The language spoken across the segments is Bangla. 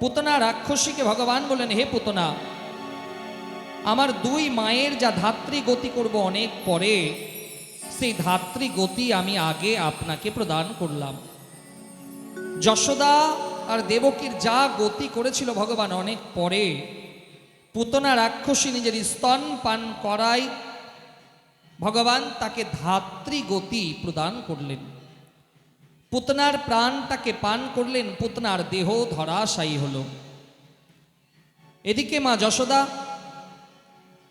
পুতনা রাক্ষসীকে ভগবান বললেন, হে পুতনা, আমার দুই মায়ের যা ধাত্রী গতি করব অনেক পরে, সেই ধাত্রী গতি আমি আগে আপনাকে প্রদান করলাম। যশোদা আর দেবকীর যা গতি করেছিল ভগবান অনেক পরে, পুতনা রাক্ষসী নিজের স্তন পান করায় ভগবান তাকে ধাত্রী গতি প্রদান করলেন। পুতনার প্রাণটাকে পান করলেন, পুতনার দেহ ধরাশায়ী হল। এদিকে মা যশোদা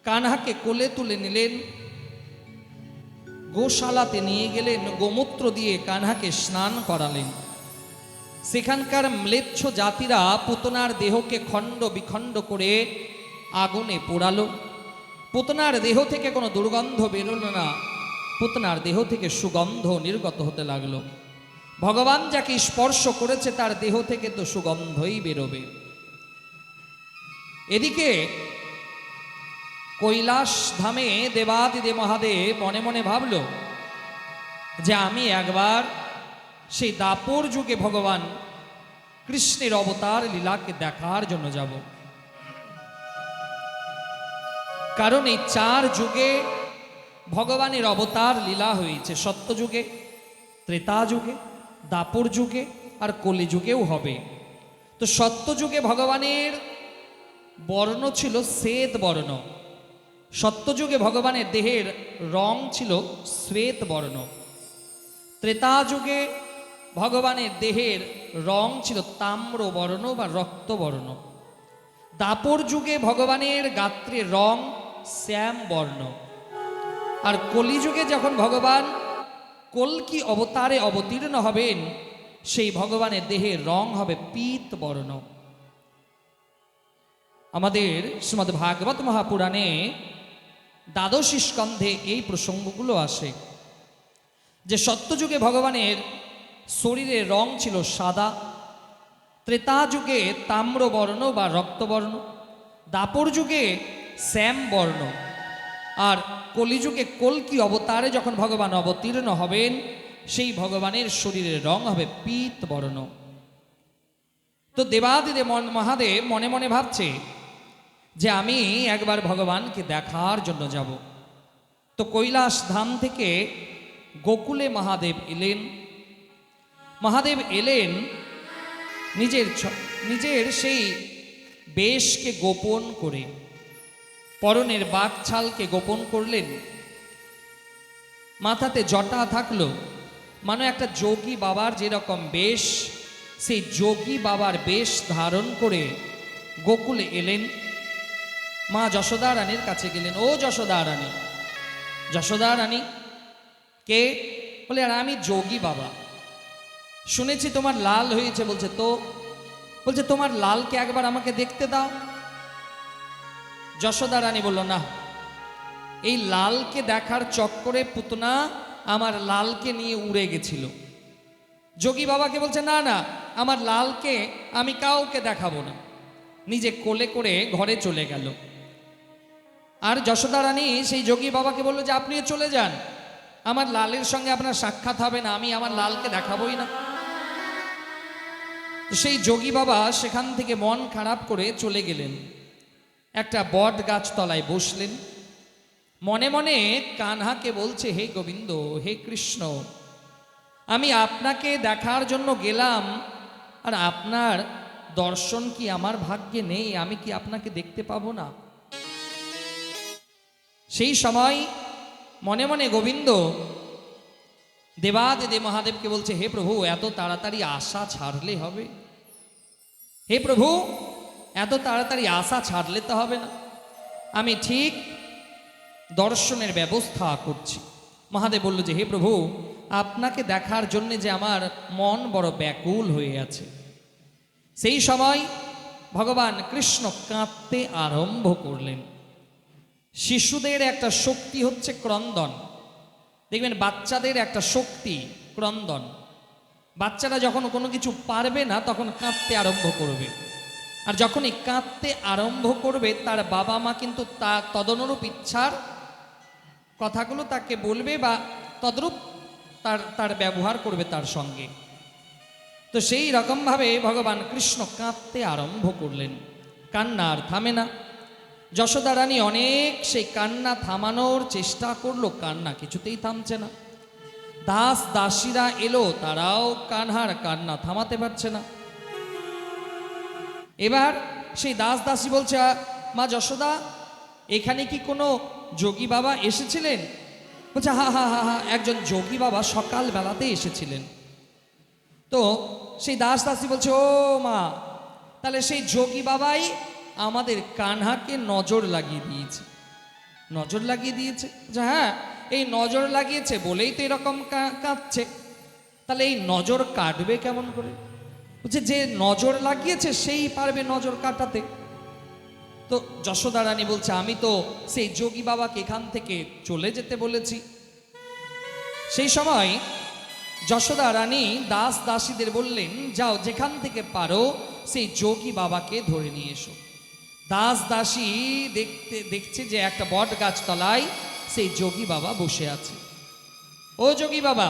কানহাকে কোলে তুলে নিলেন, গোশালাতে নিয়ে গেলেন, গোমূত্র দিয়ে কানহাকে স্নান করালেন। সেখানকার ম্লেচ্ছ জাতিরা পুতনার দেহকে খণ্ড বিখণ্ড করে আগুনে পোড়ালো। পুতনার দেহ থেকে কোনো দুর্গন্ধ বেরোলো না, পুতনার দেহ থেকে সুগন্ধ নির্গত হতে লাগলো। ভগবান যাকে স্পর্শ করেছে তার দেহ থেকে তো সুগন্ধই বেরোবে। এদিকে কৈলাস ধামে দেবাদিদেব মহাদেব মনে মনে ভাবল যে আমি একবার সেই দাপর যুগে ভগবান কৃষ্ণের অবতার লীলাকে দেখার জন্য যাব। কারণ এই চার যুগে ভগবানের অবতার লীলা হয়েছে, সত্যযুগে, ত্রেতা যুগে, দাপর যুগে আর কলি যুগেও হবে। তো সত্যযুগে ভগবানের বর্ণ ছিল শ্বেত বর্ণ, সত্যযুগে ভগবানের দেহের রং ছিল শ্বেত বর্ণ, ত্রেতা যুগে ভগবানের দেহের রং ছিল তাম্র বর্ণ বা রক্তবর্ণ, দাপর যুগে ভগবানের গাত্রের রং শ্যাম বর্ণ, আর কলিযুগে যখন ভগবান কল্কি অবতারে অবতীর্ণ হবেন সেই ভগবানের দেহের রং হবে পীত বর্ণ। আমাদের শ্রীমদ্ ভাগবত মহাপুরাণে দ্বাদশী স্কন্ধে এই প্রসঙ্গগুলো আসে যে সত্যযুগে ভগবানের শরীরের রং ছিল সাদা, ত্রেতা যুগে তাম্রবর্ণ বা রক্তবর্ণ, দাপর যুগে শ্যাম বর্ণ, আর কলিযুগে কল্কি অবতারে যখন ভগবান অবতীর্ণ হবেন সেই ভগবানের শরীরের রং হবে পীত বর্ণ। তো দেবাদিদেব মহাদেব মনে মনে ভাবছে যে আমি একবার ভগবানকে দেখার জন্য যাব। তো কৈলাস ধাম থেকে গোকুলে মহাদেব এলেন। মহাদেব এলেন নিজের সেই বেশকে গোপন করে, পরনের বাকছালকে গোপন করলেন, মাথাতে জটা থাকলো, মানে একটা যোগী বাবার যেরকম বেশ, সেই যোগী বাবার বেশ ধারণ করে গোকুলে এলেন। মা যশোদা রানীর কাছে গেলেন, ও যশোদা রানী। যশোদা রানী কে? বলে, আর আমি যোগী বাবা, শুনেছি তোমার লাল হয়েছে। বলছে তো, বলছে তোমার লালকে একবার আমাকে দেখতে দাও। যশোদা রানী বলল, না, এই লালকে দেখার চক্করে পুতনা আমার লালকে নিয়ে উড়ে গেছিল। যোগী বাবাকে বলছে, না না, আমার লালকে আমি কাউকে দেখাবো না, নিজে কোলে করে ঘরে চলে গেল। আর যশোদা রানী সেই যোগী বাবাকে বলল যে আপনি চলে যান, আমার লালের সঙ্গে আপনার সাক্ষাৎ হবে না, আমি আমার লালকে দেখাবই না। সেই যোগী বাবা সেখান থেকে মন খারাপ করে চলে গেলেন, একটা বট গাছ তলায় বসলেন, মনে মনে কানহাকে বলছে, হে গোবিন্দ, হে কৃষ্ণ, আমি আপনাকে দেখার জন্য গেলাম, আর আপনার দর্শন কি আমার ভাগ্যে নেই? আমি কি আপনাকে দেখতে পাবো না? সেই সময় মনে মনে গোবিন্দ দেবাদিদেব মহাদেবকে বলছে, হে প্রভু, এত তাড়াতাড়ি আশা ছাড়লে হবে? হে প্রভু, এত তাড়াতাড়ি আশা ছাড়লে তো হবে না, আমি ঠিক দর্শনের ব্যবস্থা করছি। মহাদেব বলল যে, হে প্রভু, আপনাকে দেখার জন্য যে আমার মন বড় ব্যাকুল হয়ে আছে। সেই সময় ভগবান কৃষ্ণ কাঁদতে আরম্ভ করলেন। শিশুদের একটা শক্তি হচ্ছে ক্রন্দন, দেখবেন বাচ্চাদের একটা শক্তি ক্রন্দন। বাচ্চারা যখন কোনো কিছু পারবে না তখন কাঁদতে আরম্ভ করবে, আর যখনই কাঁদতে আরম্ভ করবে তার বাবা মা কিন্তু তদনুরূপ ইচ্ছার কথাগুলো তাকে বলবে বা তদ্রূপ তার ব্যবহার করবে তার সঙ্গে। তো সেই রকমভাবে ভগবান কৃষ্ণ কাঁদতে আরম্ভ করলেন, কান্না আর থামে না। যশোদা রানী অনেক সেই কান্না থামানোর চেষ্টা করলো, কান্না কিছুতেই থামছে না। দাস দাসীরা এলো, তারাও কানহার কান্না থামাতে পারছে না। এবার সেই দাস দাসী বলছে, মা যশোদা, এখানে কি কোনো যোগী বাবা এসেছিলেন? বলছে, হা হা হা হা, একজন যোগী বাবা সকাল বেলাতে এসেছিলেন। তো সেই দাস দাসী বলছে, ও মা, তাহলে সেই যোগী বাবাই আমাদের কানহাকে নজর লাগিয়ে দিয়েছে। নজর লাগিয়ে দিয়েছে? যে হ্যাঁ, এই নজর লাগিয়েছে বলেই তো এরকম কাঁদছে। তাহলে এই নজর কাটবে কেমন করে? বলছে, যে নজর লাগিয়েছে সেই পারবে নজর কাটাতে। তো যশোদা রানী বলছে, আমি তো সেই যোগী বাবাকে এখান থেকে চলে যেতে বলেছি। সেই সময় যশোদা রানী দাস দাসীদের বললেন, যাও, যেখান থেকে পারো সেই যোগী বাবাকে ধরে নিয়ে এসো। দাস দাসী দেখছে যে একটা বট গাছ তলায় সেই যোগী বাবা বসে আছে। ও যোগী বাবা,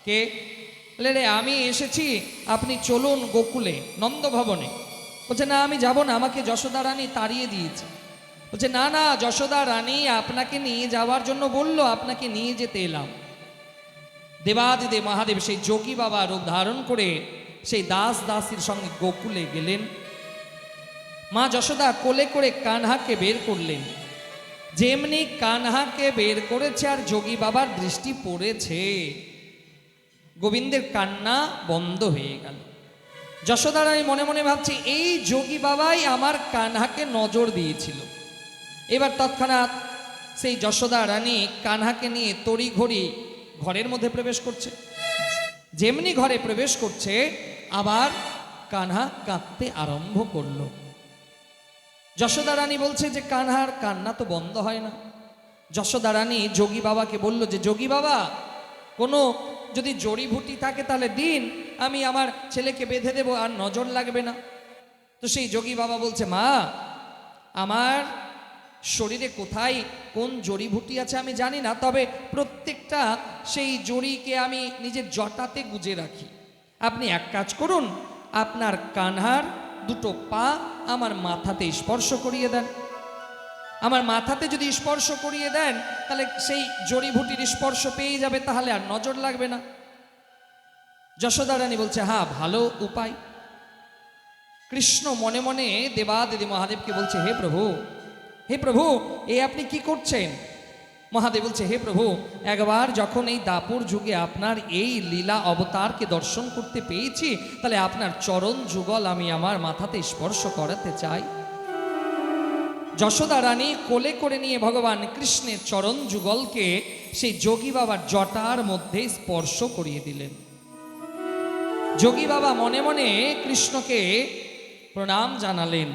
কে? রে, আমি এসেছি, আপনি চলুন গোকুলে, নন্দভবনে। বলছে, না, আমি যাব না, আমাকে যশোদা রানী তাড়িয়ে দিয়েছে। বলছে, না না, যশোদা রানী আপনাকে নিয়ে যাওয়ার জন্য বললো, আপনাকে নিয়ে যেতে এলাম। দেবাদিদেব মহাদেব সেই যোগী বাবা রূপ ধারণ করে সেই দাস দাসীর সঙ্গে গোকুলে গেলেন। মা যশোদা কোলে করে কানহাকে বের করলেন। যেমনি কানহাকে বের করেছে আর যোগী বাবার দৃষ্টি পড়েছে, গোবিন্দের কান্না বন্ধ হয়ে গেল। যশোদা রানী মনে মনে ভাবছে, এই যোগী বাবাই আমার কানহাকে নজর দিয়েছিল। এবার তৎক্ষণাৎ সেই যশোদা রানী কানহাকে নিয়ে তড়িঘড়ি ঘরের মধ্যে প্রবেশ করছে। যেমনি ঘরে প্রবেশ করছে, আবার কানহা কাঁদতে আরম্ভ করল। যশোদা রানী বলছে যে কানহার কান্না তো বন্ধ হয় না। যশোদা রানী যোগী বাবাকে বলল যে, যোগী বাবা, কোনো যদি জড়িবুটি থাকে তাহলে দিন, আমি আমার ছেলেকে বেঁধে দেব, আর নজর লাগবে না। তো সেই যোগী বাবা বলছে, মা, আমার শরীরে কোথায় কোন জড়িবুটি আছে আমি জানি না, তবে প্রত্যেকটা সেই জড়িকে আমি নিজের জটাতে গুজে রাখি। আপনি এক কাজ করুন, আপনার কানহার দুটো পা আমার মাথাতে স্পর্শ করিয়ে দেন। আমার মাথাতে যদি স্পর্শ করিয়ে দেন, তাহলে সেই জড়িবুটির স্পর্শ পেয়ে যাবে, তাহলে আর নজর লাগবে না। যশোদা রানী বলছে, হ্যাঁ, ভালো উপায়। কৃষ্ণ মনে মনে দেবাদিদেব মহাদেবকে বলছে, হে প্রভু, হে প্রভু, এ আপনি কি করছেন? মহাদেব বলছে, হে প্রভু, একবার যখন এই দাপুর যুগে আপনার এই লীলা অবতারকে দর্শন করতে পেয়েছি, তাহলে আপনার চরণ যুগল আমি আমার মাথাতে স্পর্শ করাতে চাই। যশোদা রানী কোলে করে নিয়ে ভগবান কৃষ্ণের চরণ যুগলকে সেই যোগী বাবার জটার মধ্যে স্পর্শ করিয়ে দিলেন। যোগী বাবা মনে মনে কৃষ্ণকে প্রণাম জানালেন।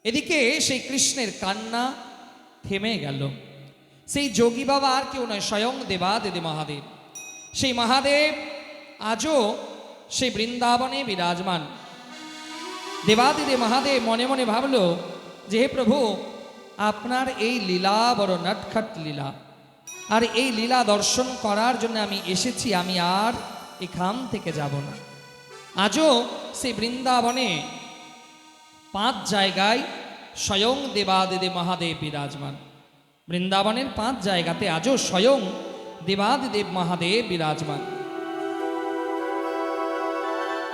এদিকে সেই কৃষ্ণের কান্না থেমে গেল। সেই যোগী বাবা আর কেউ নয়, স্বয়ং দেবাদিদেব মহাদেব। সেই মহাদেব আজও সেই বৃন্দাবনে বিরাজমান। দেবাদিদেব মহাদেব মনে মনে ভাবল যে, হে প্রভু, আপনার এই লীলা বড় নটখট লীলা, আর এই লীলা দর্শন করার জন্য আমি এসেছি, আমি আর এখান থেকে যাব না। আজও সেই বৃন্দাবনে 5 জায়গায় স্বয়ং দেবাদিদেব মহাদেব বিরাজমান। বৃন্দাবনের 5 জায়গাতে আজও স্বয়ং দেবাদিদেব মহাদেব বিরাজমান।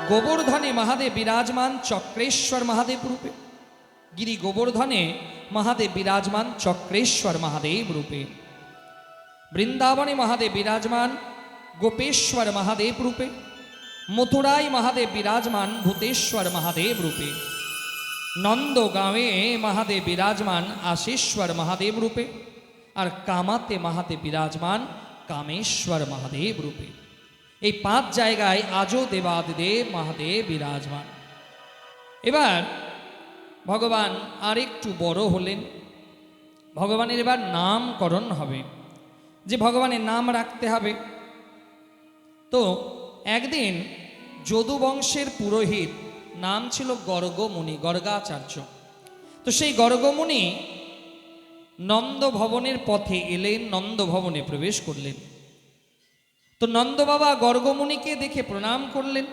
গোবর্ধনে মহাদেব বিরাজমান চক্রেশ্বর মহাদেব রূপে। গিরি গোবর্ধনে মহাদেব বিরাজমান চক্রেশ্বর মহাদেব রূপে। বৃন্দাবনে মহাদেব বিরাজমান গোপেশ্বর মহাদেব রূপে। মথুরায় মহাদেব বিরাজমান ভূতেশ্বর মহাদেব রূপে। নন্দগাঁওয়ে মহাদেব বিরাজমান আশেশ্বর মহাদেব রূপে। আর কামাতে মহাদেব বিরাজমান কামেশ্বর মহাদেব রূপে। এই 5 জায়গায় আজও দেবাদিদেব মহাদেব বিরাজমান। এবার ভগবান আরেকটু বড় হলেন। ভগবানের এবার নামকরণ হবে, যে ভগবানের নাম রাখতে হবে। তো একদিন যদু বংশের পুরোহিত, নাম ছিল গর্গমুনি, গর্গাচার্য। তো সেই গর্গমুনি নন্দভবনের পথে এলেন, নন্দভবনে প্রবেশ করলেন। তো নন্দ বাবা গর্গমুনিকে দেখে প্রণাম করলেন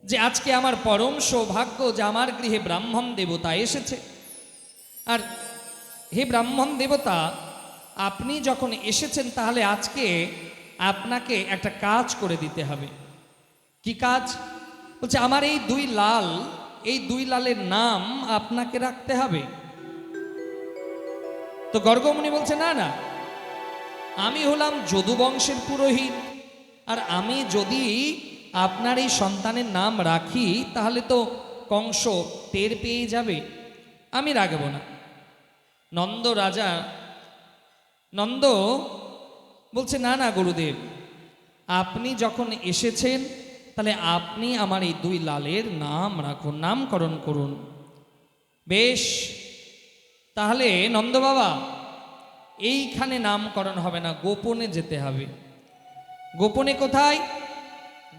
যে আজকে আমার পরম সৌভাগ্য যে আমার গৃহে ব্রাহ্মণ দেবতা এসেছে। আর হে ব্রাহ্মণ দেবতা, আপনি যখন এসেছেন তাহলে আজকে আপনাকে একটা কাজ করে দিতে হবে। কি কাজ? বলছে আমার এই দুই লালের নাম আপনাকে রাখতে হবে। তো গর্গমুনি বলছে না না, আমি হলাম যদু বংশের পুরোহিত, আর আমি যদি আপনার এই সন্তানের নাম রাখি তাহলে তো কংস টের পেয়ে যাবে, আমি রাখব না। নন্দ বলছে না না গুরুদেব, আপনি যখন এসেছেন তাহলে আপনি আমার এই দুই লালের নাম রাখুন, নামকরণ করুন। বেশ, তাহলে নন্দ বাবা এইখানে নামকরণ হবে না, গোপনে যেতে হবে। গোপনে কোথায়?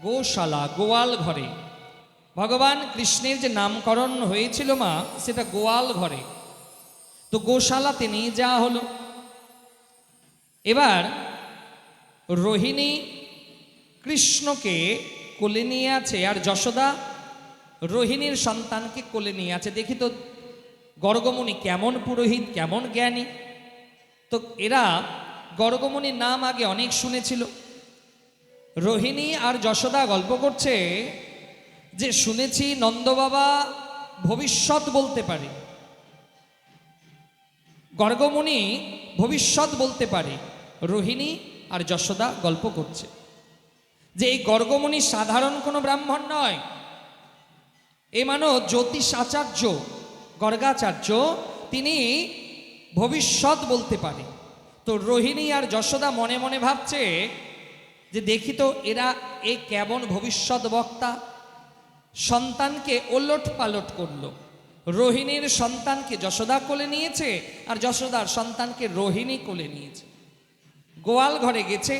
গোশালা, গোয়াল ঘরে। ভগবান কৃষ্ণের যে নামকরণ হয়েছিল মা, সেটা গোয়াল ঘরে। তো গোশালাতে নিয়ে যাওয়া হলো। এবার রোহিণী কৃষ্ণকে কোলে নিয়ে আছে, আর যশোদা রোহিণীর সন্তানকে কোলে নিয়ে আছে। দেখি তো গর্গমুনি কেমন পুরোহিত, কেমন জ্ঞানী। তো এরা গর্গমুনির নাম আগে অনেক শুনেছিল। রোহিণী আর যশোদা গল্প করছে যে শুনেছি নন্দ বাবা ভবিষ্যৎ বলতে পারে, গর্গমুনি ভবিষ্যৎ বলতে পারে। রোহিণী আর যশোদা গল্প করছে যে এই গর্গমুনি সাধারণ কোনো ব্রাহ্মণ নয়, এ মানো জ্যোতিষ আচার্য গর্গাচার্য, তিনি ভবিষ্যৎ বলতে পারে। তো রোহিণী আর যশোদা মনে মনে ভাবছে যে দেখি তো এরা কেমন ভবিষ্যৎ বক্তা। সন্তানকে ওলট পালট করলো। রোহিণীর সন্তানকে যশোদা কোলে নিয়েছে, আর যশোদার সন্তানকে রোহিণী কোলে নিয়েছে। গোয়াল ঘরে গেছে,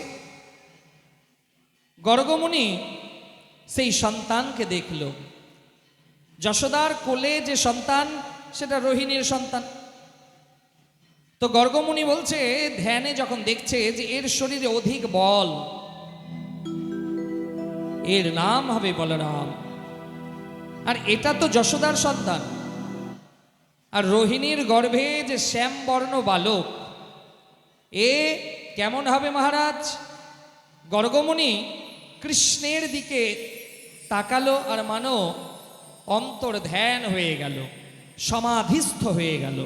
গর্গমুনি সেই সন্তানকে দেখল। যশোদার কোলে যে সন্তান, সেটা রোহিণীর সন্তান। তো গর্গমুনি বলছে, ধ্যানে যখন দেখছে যে এর শরীরে অধিক বল, এর নাম হবে বলরাম। আর এটা তো যশোদার সন্তান। আর রোহিণীর গর্ভে যে শ্যামবর্ণ বালক, এ কেমন হবে মহারাজ? গর্গমুনি কৃষ্ণের দিকে তাকালো, আর মানো অন্তর ধ্যান হয়ে গেল, সমাধিস্থ হয়ে গেল।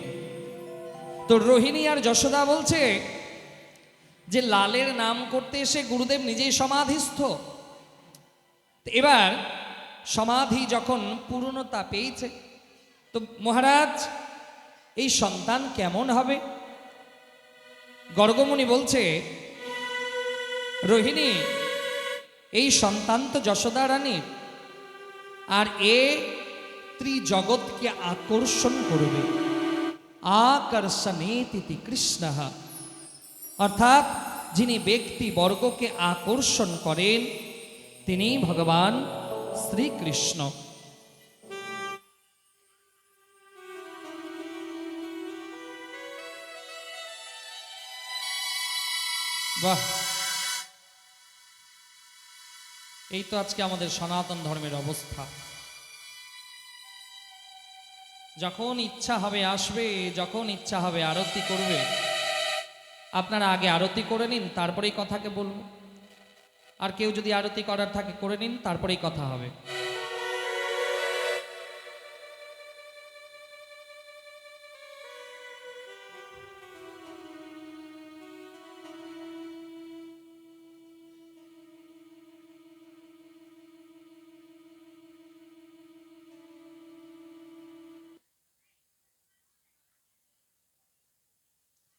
তো রোহিণী আর যশোদা বলছে যে লালের নাম করতে এসে গুরুদেব নিজেই সমাধিস্থ। এবার সমাধি যখন পূর্ণতা পেয়েছে, তো মহারাজ এই সন্তান কেমন হবে? গর্গমুনি বলছে, রোহিণী এই সন্তান তো যশোদা রানীর, আর এ ত্রিজগৎকে আকর্ষণ করবে। আকর্ষণেতি কৃষ্ণঃ, অর্থাৎ যিনি ব্যক্তি বর্গকে আকর্ষণ করেন তিনি ভগবান শ্রীকৃষ্ণ। বাহ, এই তো আজকে আমাদের সনাতন ধর্মের অবস্থা। যখন ইচ্ছা হবে আসবে, যখন ইচ্ছা হবে আরতি করবে। আপনারা আগে আরতি করে নিন, তারপরেই কথাকে বলবো। আর কেউ যদি আরতি করার থাকে করে নিন, তারপরেই কথা হবে।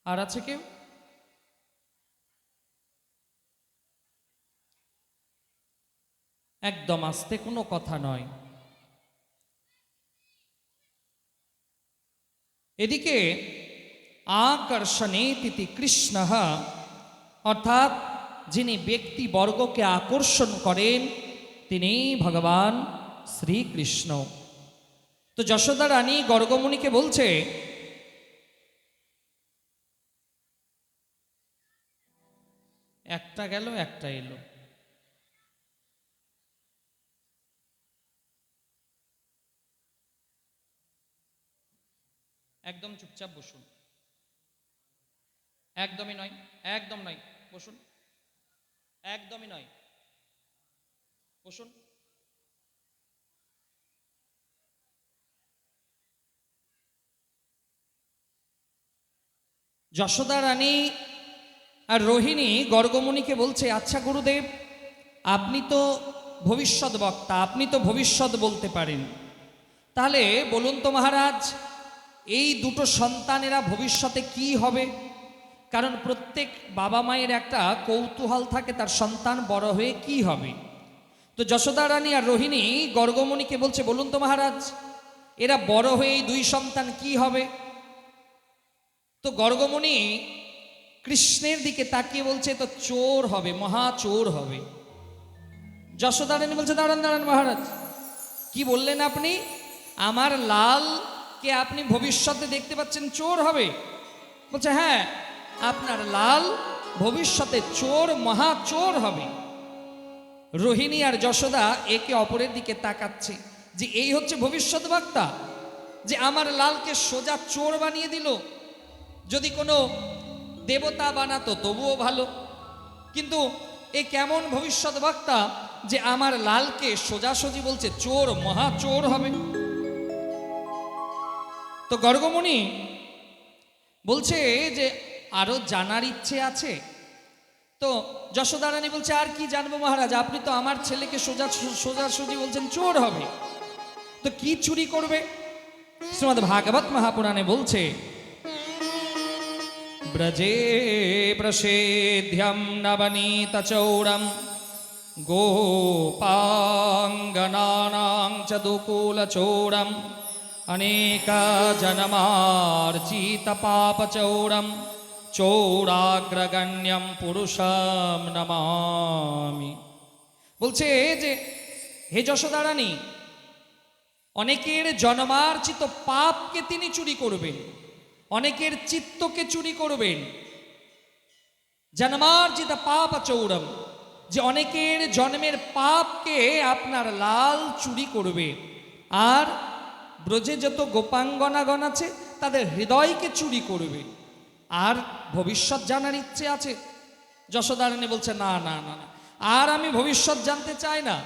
আর আছে কেউ? একদম আস্তে, কোনো কথা নয়। এদিকে আকর্ষণেতি কৃষ্ণঃ, অর্থাৎ যিনি ব্যক্তি বর্গকে আকর্ষণ করেন তিনি ভগবান শ্রীকৃষ্ণ। তো যশোদা রানী গর্গমুনিকে বলছে, একটা গেল, একটা এলো। একদম চুপচাপ বসুন। একদমই নয়, একদম নয়, বসুন। একদমই নয়, বসুন। যশোদা রানী আর রোহিণী গর্গমুনিকে বলছে, আচ্ছা গুরুদেব, আপনি তো ভবিষ্যৎ বক্তা, আপনি তো ভবিষ্যৎ বলতে পারেন, তাহলে বলুন তো মহারাজ, এই দুটো সন্তানেরা ভবিষ্যতে কি হবে? কারণ প্রত্যেক বাবা মায়ের একটা কৌতূহল থাকে তার সন্তান বড় হয়ে কি হবে। তো যশোদা রানী আর রোহিণী গর্গমুনিকে বলছে, বলুন তো মহারাজ, এরা বড় হয়ে এই দুই সন্তান কি হবে? তো গর্গমুনি কৃষ্ণের দিকে তাকিয়ে বলছে, তো চোর হবে, মহা চোর হবে। যশোদা রানী বলছে, দাঁড়ান দাঁড়ান মহারাজ, কি বললেন আপনি? আমার লালকে আপনি ভবিষ্যতে দেখতে পাচ্ছেন চোর হবে? বলছে, হ্যাঁ, আপনার লাল ভবিষ্যতে চোর, মহা চোর হবে। রোহিণী আর যশোদা একে অপরের দিকে তাকাচ্ছে যে এই হচ্ছে ভবিষ্যৎ বক্তা, যে আমার লালকে সোজা চোর বানিয়ে দিল। যদি কোনো দেবতা বানাতো তবুও ভালো, কিন্তু এ কেমন ভবিষ্যৎ বক্তা যে আমার লালকে সোজাসুজি বলছে চোর, মহা চোর হবে। তো গর্গমুনি বলছে যে আরো জানার ইচ্ছে আছে। তো যশোদা রানী বলছে, আর কি জানবো মহারাজ, আপনি তো আমার ছেলেকে সোজাসুজি বলছেন চোর হবে, তো কি চুরি করবে? শ্রীমদ্ ভাগবত মহাপুরাণে বলছে, ব্রজে প্রসেধ্যম নবনীত চৌরম গোপাঙ্গনানাং চ দুকুল চৌরম অনেক জনমার্জিত পাপ চৌরম চৌরাগ্রগণ্যম পুরুষম নমামি। বলছে যে হে যশোদা রানী, অনেকের জন্মার্জিত পাপকে তিনি চুরি করবেন, অনেকের চিত্তকে চুরি করবেন। জন্মার্জিত পাপ চৌরম, যে অনেকের জন্মের পাপকে আপনার লাল চুরি করবে। আর ব্রজে যত গোপাঙ্গনাগণ আছে তাদের হৃদয়কে চুরি করবে। আর ভবিষ্যৎ জানার ইচ্ছে আছে? যশোদা রানী বলছে, না না না না, আর আমি ভবিষ্যৎ জানতে চাই না।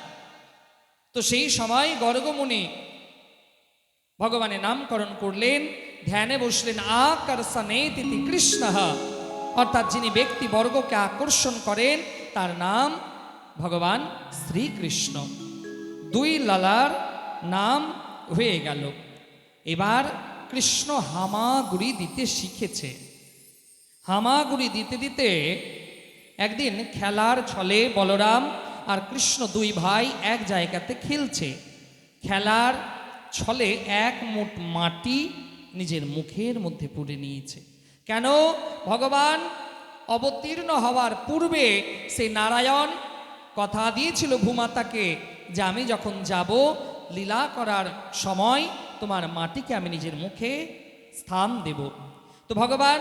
তো সেই সময় গর্গমুনি ভগবানের নামকরণ করলেন, ধ্যানে বসলেন। আকর্ষণে তিথি কৃষ্ণ, অর্থাৎ যিনি ব্যক্তিবর্গকে আকর্ষণ করেন তার নাম ভগবান শ্রীকৃষ্ণ। দুই লালার নাম হয়ে গেল। এবার কৃষ্ণ হামাগুড়ি দিতে শিখেছে। হামাগুড়ি দিতে দিতে একদিন খেলার ছলে বলরাম আর কৃষ্ণ দুই ভাই এক জায়গাতে খেলছে। খেলার ছলে এক মুঠ মাটি নিজের মুখের মধ্যে পুরে নিয়েছে। কেন? ভগবান অবতীর্ণ হওয়ার পূর্বে সেই নারায়ণ কথা দিয়েছিল ভূমাতাকে যে আমি যখন যাব লীলা করার সময় তোমার মাটিকে আমি নিজের মুখে স্থান দেব। তো ভগবান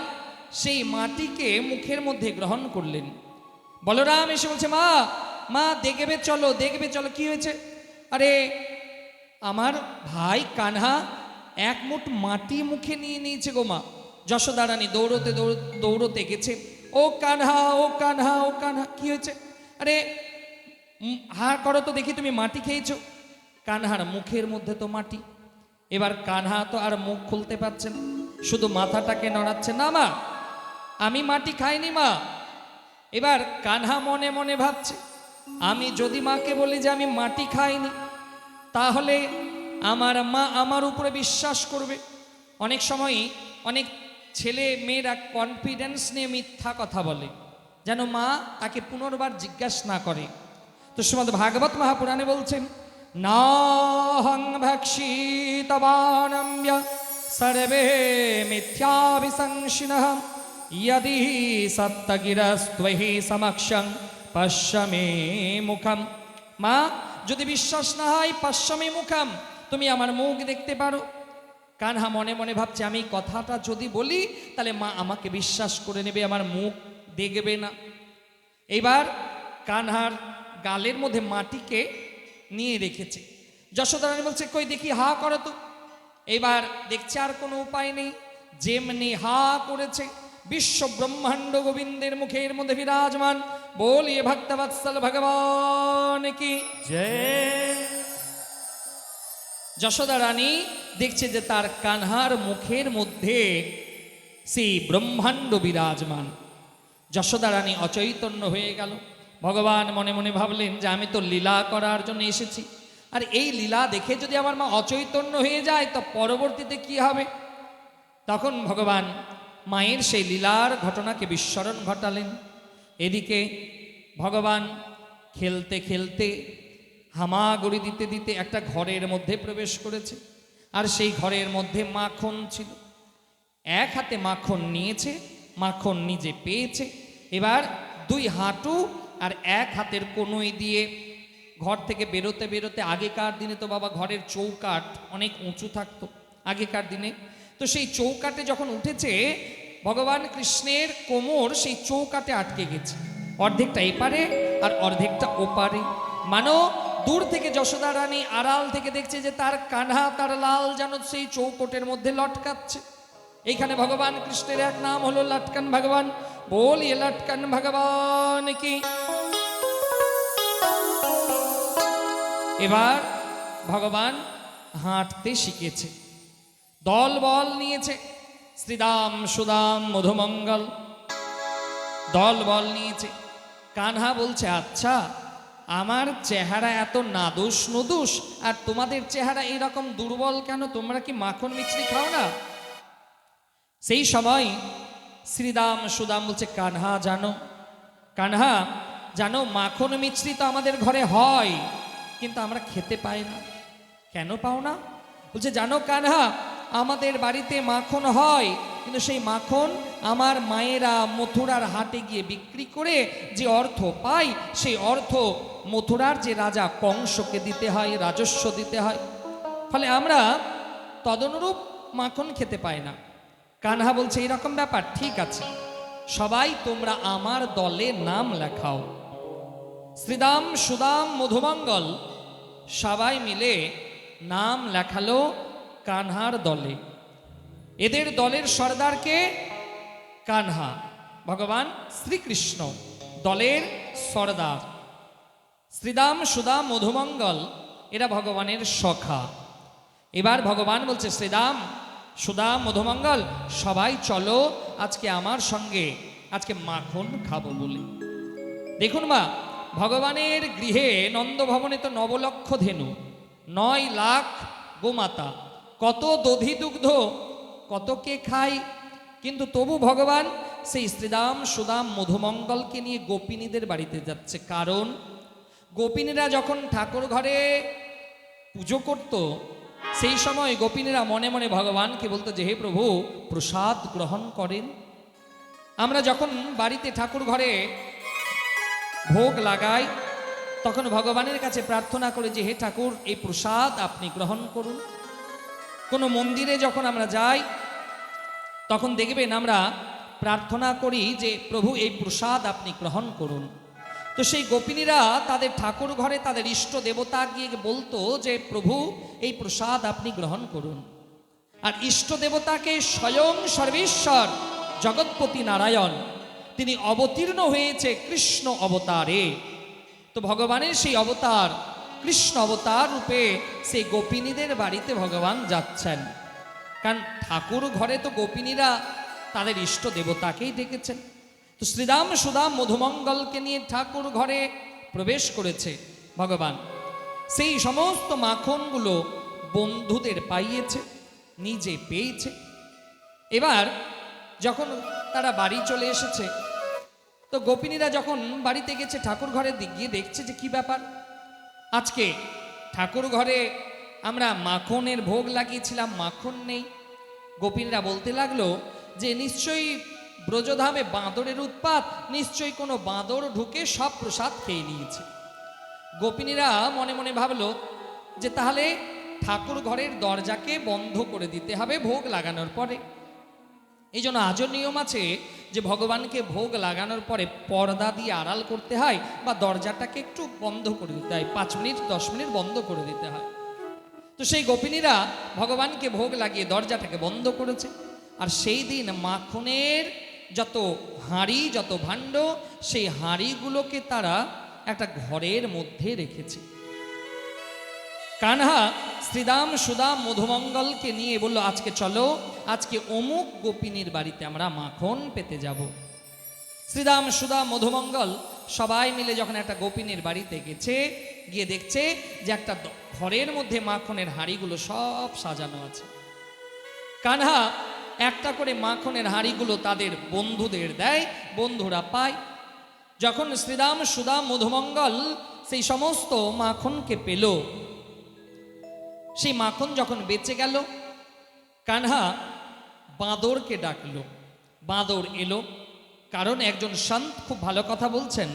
সেই মাটিকে মুখের মধ্যে গ্রহণ করলেন। বলরাম এসে বলছে, মা মা দেখবে চলো, দেখবে চলো, কি হয়েছে? আরে আমার ভাই কানহা এক মুঠ মাটি মুখে নিয়ে নিয়েছে গো মা। যশোদা রানী দৌড়তে দৌড়তে গেছে, ও কানহা, ও কানহা, ও কানহা, কি হয়েছে? আরে হা করো তো দেখি, তুমি মাটি খেয়েছো। কানহার মুখের মধ্যে তো মাটি। এবার কানহা তো আর মুখ খুলতে পারছে না, শুধু মাথাটাকে নড়াচ্ছে, না মা আমি মাটি খাইনি মা। এবার কানহা মনে মনে ভাবছে, আমি যদি মাকে বলি যে আমি মাটি খাইনি, তাহলে আমার মা আমার উপরে বিশ্বাস করবে। অনেক সময় অনেক ছেলে মেয়েরা কনফিডেন্স নিয়ে মিথ্যা কথা বলে, যেন মা তাকে পুনর্বার জিজ্ঞাসা না করে। তো শ্রীমদ্ ভাগবত মহাপুরাণে বলছেন, নাহং ভক্ষিতবানম্য সর্বে মিথ্যাভিসংশিনঃ यदि সত্যগিরস্ত্বহি সমক্ষং পশ্যমে মুখম। মা যদি বিশ্বাস না হয়, পশ্যমে মুখম, তুমি আমার মুখ দেখতে পারো। কানহা মনে মনে ভাবছে, আমি কথাটা যদি বলি তাহলে মা আমাকে বিশ্বাস করে নেবে, আমার মুখ দেখবে না। এইবার কানহার গালের মধ্যে মাটিকে নিয়ে রেখেছে। যশোদা রানী বলছে, কই দেখি, হা করো তো। এবার দেখছে আর কোনো উপায় নেই, যেমনি হা করেছে বিশ্ব ব্রহ্মাণ্ড গোবিন্দের মুখের মধ্যে বিরাজমান। বলিয়ে ভক্তবৎসল ভগবান কি জয়। যশোদা রানী দেখছে যে তার কানহার মুখের মধ্যে সেই ব্রহ্মাণ্ড বিরাজমান। যশোদা রানী অচৈতন্য হয়ে গেল। ভগবান মনে মনে ভাবলেন যে আমি তো লীলা করার জন্য এসেছি, আর এই লীলা দেখে যদি আমার মা অচৈতন্য হয়ে যায় তো পরবর্তীতে কি হবে। তখন ভগবান মায়ের সেই লীলার ঘটনাকে বিস্মরণ ঘটালেন। এদিকে ভগবান খেলতে খেলতে হামাগুড়ি দিতে দিতে একটা ঘরের মধ্যে প্রবেশ করেছে, আর সেই ঘরের মধ্যে মাখন ছিল। এক হাতে মাখন নিয়েছে, মাখন নিজে পেয়েছে। এবার দুই হাঁটু আর এক হাতের কনুই দিয়ে ঘর থেকে বেরোতে বেরোতে, আগেকার দিনে তো বাবা ঘরের চৌকাঠ অনেক উঁচু থাকতো আগেকার দিনে, তো সেই চৌকাঠে যখন উঠেছে ভগবান কৃষ্ণের কোমর সেই চৌকাঠে আটকে গেছে, অর্ধেকটা এপারে আর অর্ধেকটা ওপারে। মানো দূর থেকে যশোদা রানী আড়াল থেকে দেখছে যে তার কানহা, তার লাল যেন সেই চৌকোটের মধ্যে লটকাচ্ছে। এইখানে ভগবান কৃষ্ণের এক নাম হলো লটকান ভগবান। বলিয়ে লটকান ভগবান কি। এবার ভগবান হাঁটতে শিখেছে, দল বল নিয়েছে, শ্রীদাম সুদাম মধুমঙ্গল দল বল নিয়েছে। কানহা বলছে, আচ্ছা আমার চেহারা এত নাদুস নুদুস, আর তোমাদের চেহারা এরকম দুর্বল কেন? তোমরা কি মাখন মিছরি খাও না? সেই সময় শ্রীদাম সুদাম বলছে, কানহা জানো, কানহা জানো, মাখন মিছরি তো আমাদের ঘরে হয়, কিন্তু আমরা খেতে পাই না। কেন পাও না? বলছে, জানো কানহা, আমাদের বাড়িতে মাখন হয়, কিন্তু সেই মাখন আমার মায়েরা মথুরার হাটে গিয়ে বিক্রি করে যে অর্থ পায়, সেই অর্থ মথুরার যে রাজা কংসকে দিতে হয়, রাজস্ব দিতে হয়, ফলে আমরা তদনুরূপ মাখন খেতে পাই না। কানহা বলছে, এরকম ব্যাপার, ঠিক আছে, সবাই তোমরা আমার দলে নাম লেখাও। শ্রীদাম সুদাম মধুমঙ্গল সবাই মিলে নাম লেখালো কানহার দলে। এদের দলের সর্দারকে কানহা, ভগবান শ্রীকৃষ্ণ দলের সর্দার। শ্রীদাম সুদাম মধুমঙ্গল এরা ভগবানের সখা। এবার ভগবান বলছে, শ্রীদাম সুদাম মধুমঙ্গল সবাই চলো আজকে আমার সঙ্গে, আজকে মাখন খাবো বলে। দেখুন মা, ভগবানের গৃহে নন্দভবনে তো 9 লক্ষ ধেনু, 9 লাখ গোমাতা, কত দধি দুগ্ধ, কত কে খায়, কিন্তু তবু ভগবান সেই শ্রীদাম সুদাম মধুমঙ্গলকে নিয়ে গোপিনীদের বাড়িতে যাচ্ছে। কারণ গোপিনীরা যখন ঠাকুর ঘরে পুজো করত, সেই সময় গোপিনীরা মনে মনে ভগবানকে বলতো যে, হে প্রভু প্রসাদ গ্রহণ করেন। আমরা যখন বাড়িতে ঠাকুর ঘরে ভোগ লাগাই তখন ভগবানের কাছে প্রার্থনা করে যে, হে ঠাকুর এই প্রসাদ আপনি গ্রহণ করুন। কোনো মন্দিরে যখন আমরা যাই তখন দেখবেন আমরা প্রার্থনা করি যে, প্রভু এই প্রসাদ আপনি গ্রহণ করুন। তো সেই গোপিনীরা তাদের ঠাকুর ঘরে তাদের ইষ্ট দেবতা গিয়ে বলতো যে, প্রভু এই প্রসাদ আপনি গ্রহণ করুন। আর ইষ্ট দেবতাকে স্বয়ং সর্বেশ্বর জগৎপতি নারায়ণ তিনি অবতীর্ণ হয়েছে কৃষ্ণ অবতারে। তো ভগবানের সেই অবতার কৃষ্ণ অবতার রূপে সেই গোপিনীদের বাড়িতে ভগবান যাচ্ছেন। কারণ ঠাকুর ঘরে তো গোপিনীরা তাদের ইষ্ট দেবতাকেই ডেকেছেন। তো শ্রীদাম সুদাম মধুমঙ্গলকে নিয়ে ঠাকুর ঘরে প্রবেশ করেছে ভগবান। সেই সমস্ত মাখনগুলো বন্ধুদের পাইয়েছে, নিজে পেয়েছে। এবার যখন তারা বাড়ি চলে এসেছে, তো গোপিনীরা যখন বাড়িতে গেছে ঠাকুর ঘরে গিয়ে দেখছে যে কি ব্যাপার, আজকে ঠাকুর ঘরে আমরা মাখনের ভোগ লাগিয়েছিলাম, মাখন নেই। গোপিনীরা বলতে লাগলো যে নিশ্চয়ই ব্রজধামে বাঁদরের উৎপাত, নিশ্চয়ই কোনো বাঁদর ঢুকে সব প্রসাদ খেয়ে নিয়েছে। গোপিনীরা মনে মনে ভাবলো যে তাহলে ঠাকুর ঘরের দরজাকে বন্ধ করে দিতে হবে ভোগ লাগানোর পরে। এই জন্য আজও নিয়ম আছে যে ভগবানকে ভোগ লাগানোর পরে পর্দা দিয়ে আড়াল করতে হয় বা দরজাটাকে একটু বন্ধ করে দিতে হয়, 5 মিনিট 10 মিনিট বন্ধ করে দিতে হয়। তো সেই গোপিনীরা ভগবানকে ভোগ লাগিয়ে দরজাটাকে বন্ধ করেছে। আর সেই দিন মাখনের যত হাঁড়ি যত ভাণ্ড সেই হাঁড়িগুলোকে তারা একটা ঘরের মধ্যে রেখেছে। কানহা শ্রীদাম সুদাম মধুমঙ্গলকে নিয়ে বলল, আজকে চলো, আজকে অমুক গোপিনীর বাড়িতে আমরা মাখন পেতে যাব। শ্রীদাম সুদাম মধুমঙ্গল সবাই মিলে যখন একটা গোপিনীর বাড়িতে গেছে, গিয়ে দেখছে যে একটা ঘরের মধ্যে মাখনের হাঁড়িগুলো সব সাজানো আছে। কানহা একটা করে মাখনের হাঁড়িগুলো তাদের বন্ধুদের দেয়, বন্ধুরা পায়। যখন শ্রীদাম সুদাম মধুমঙ্গল সেই সমস্ত মাখনকে পেল, সেই মাখন যখন বেঁচে গেল, কানহা বাঁদরকে ডাকলো। বাঁদর এলো, কারণ একজন সন্ত খুব ভালো কথা বলছেন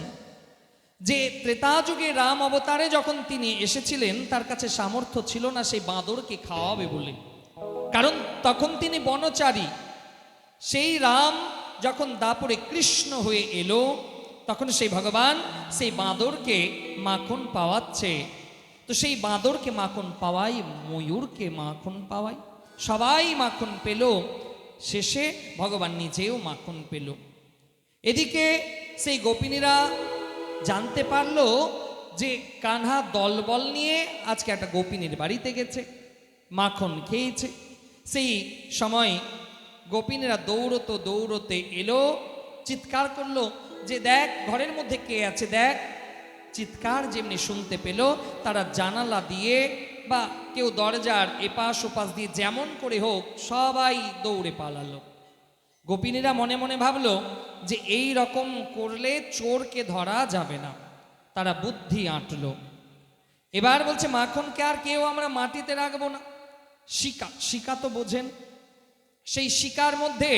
যে ত্রেতা যুগে রাম অবতারে যখন তিনি এসেছিলেন তার কাছে সামর্থ্য ছিল না সেই বাঁদরকে খাওয়াবে বলে, কারণ তখন তিনি বনচারী। সেই রাম যখন দাপরে কৃষ্ণ হয়ে এলো তখন সেই ভগবান সেই বাঁদরকে মাখন পাওয়াচ্ছে। তো সেই বাঁদরকে মাখন পাওয়াই, ময়ূরকে মাখন পাওয়াই, সবাই মাখন পেল। শেষে ভগবান নিজেও মাখন পেল। এদিকে সেই গোপিনীরা জানতে পারলো যে কানহা দলবল নিয়ে আজকে একটা গোপিনীর বাড়িতে গেছে, মাখন খেয়েছে। সেই সময় গোপিনীরা দৌড়তে দৌড়তে এলো, চিৎকার করলো যে দেখ ঘরের মধ্যে কে আছে দেখ। চিৎকার যেমনি শুনতে পেল, তারা জানালা দিয়ে বা কেউ দরজার এপাশ ওপাশ দিয়ে যেমন করে হোক সবাই দৌড়ে পালালো। গোপিনীরা মনে মনে ভাবলো যে এই রকম করলে চোরকে ধরা যাবে না, তারা বুদ্ধি আঁটলো। এবার বলছে মাখনকে আর কেউ আমরা মাটিতে রাখবো না, শিকা, শিকা তো বোঝেন, সেই শিকার মধ্যে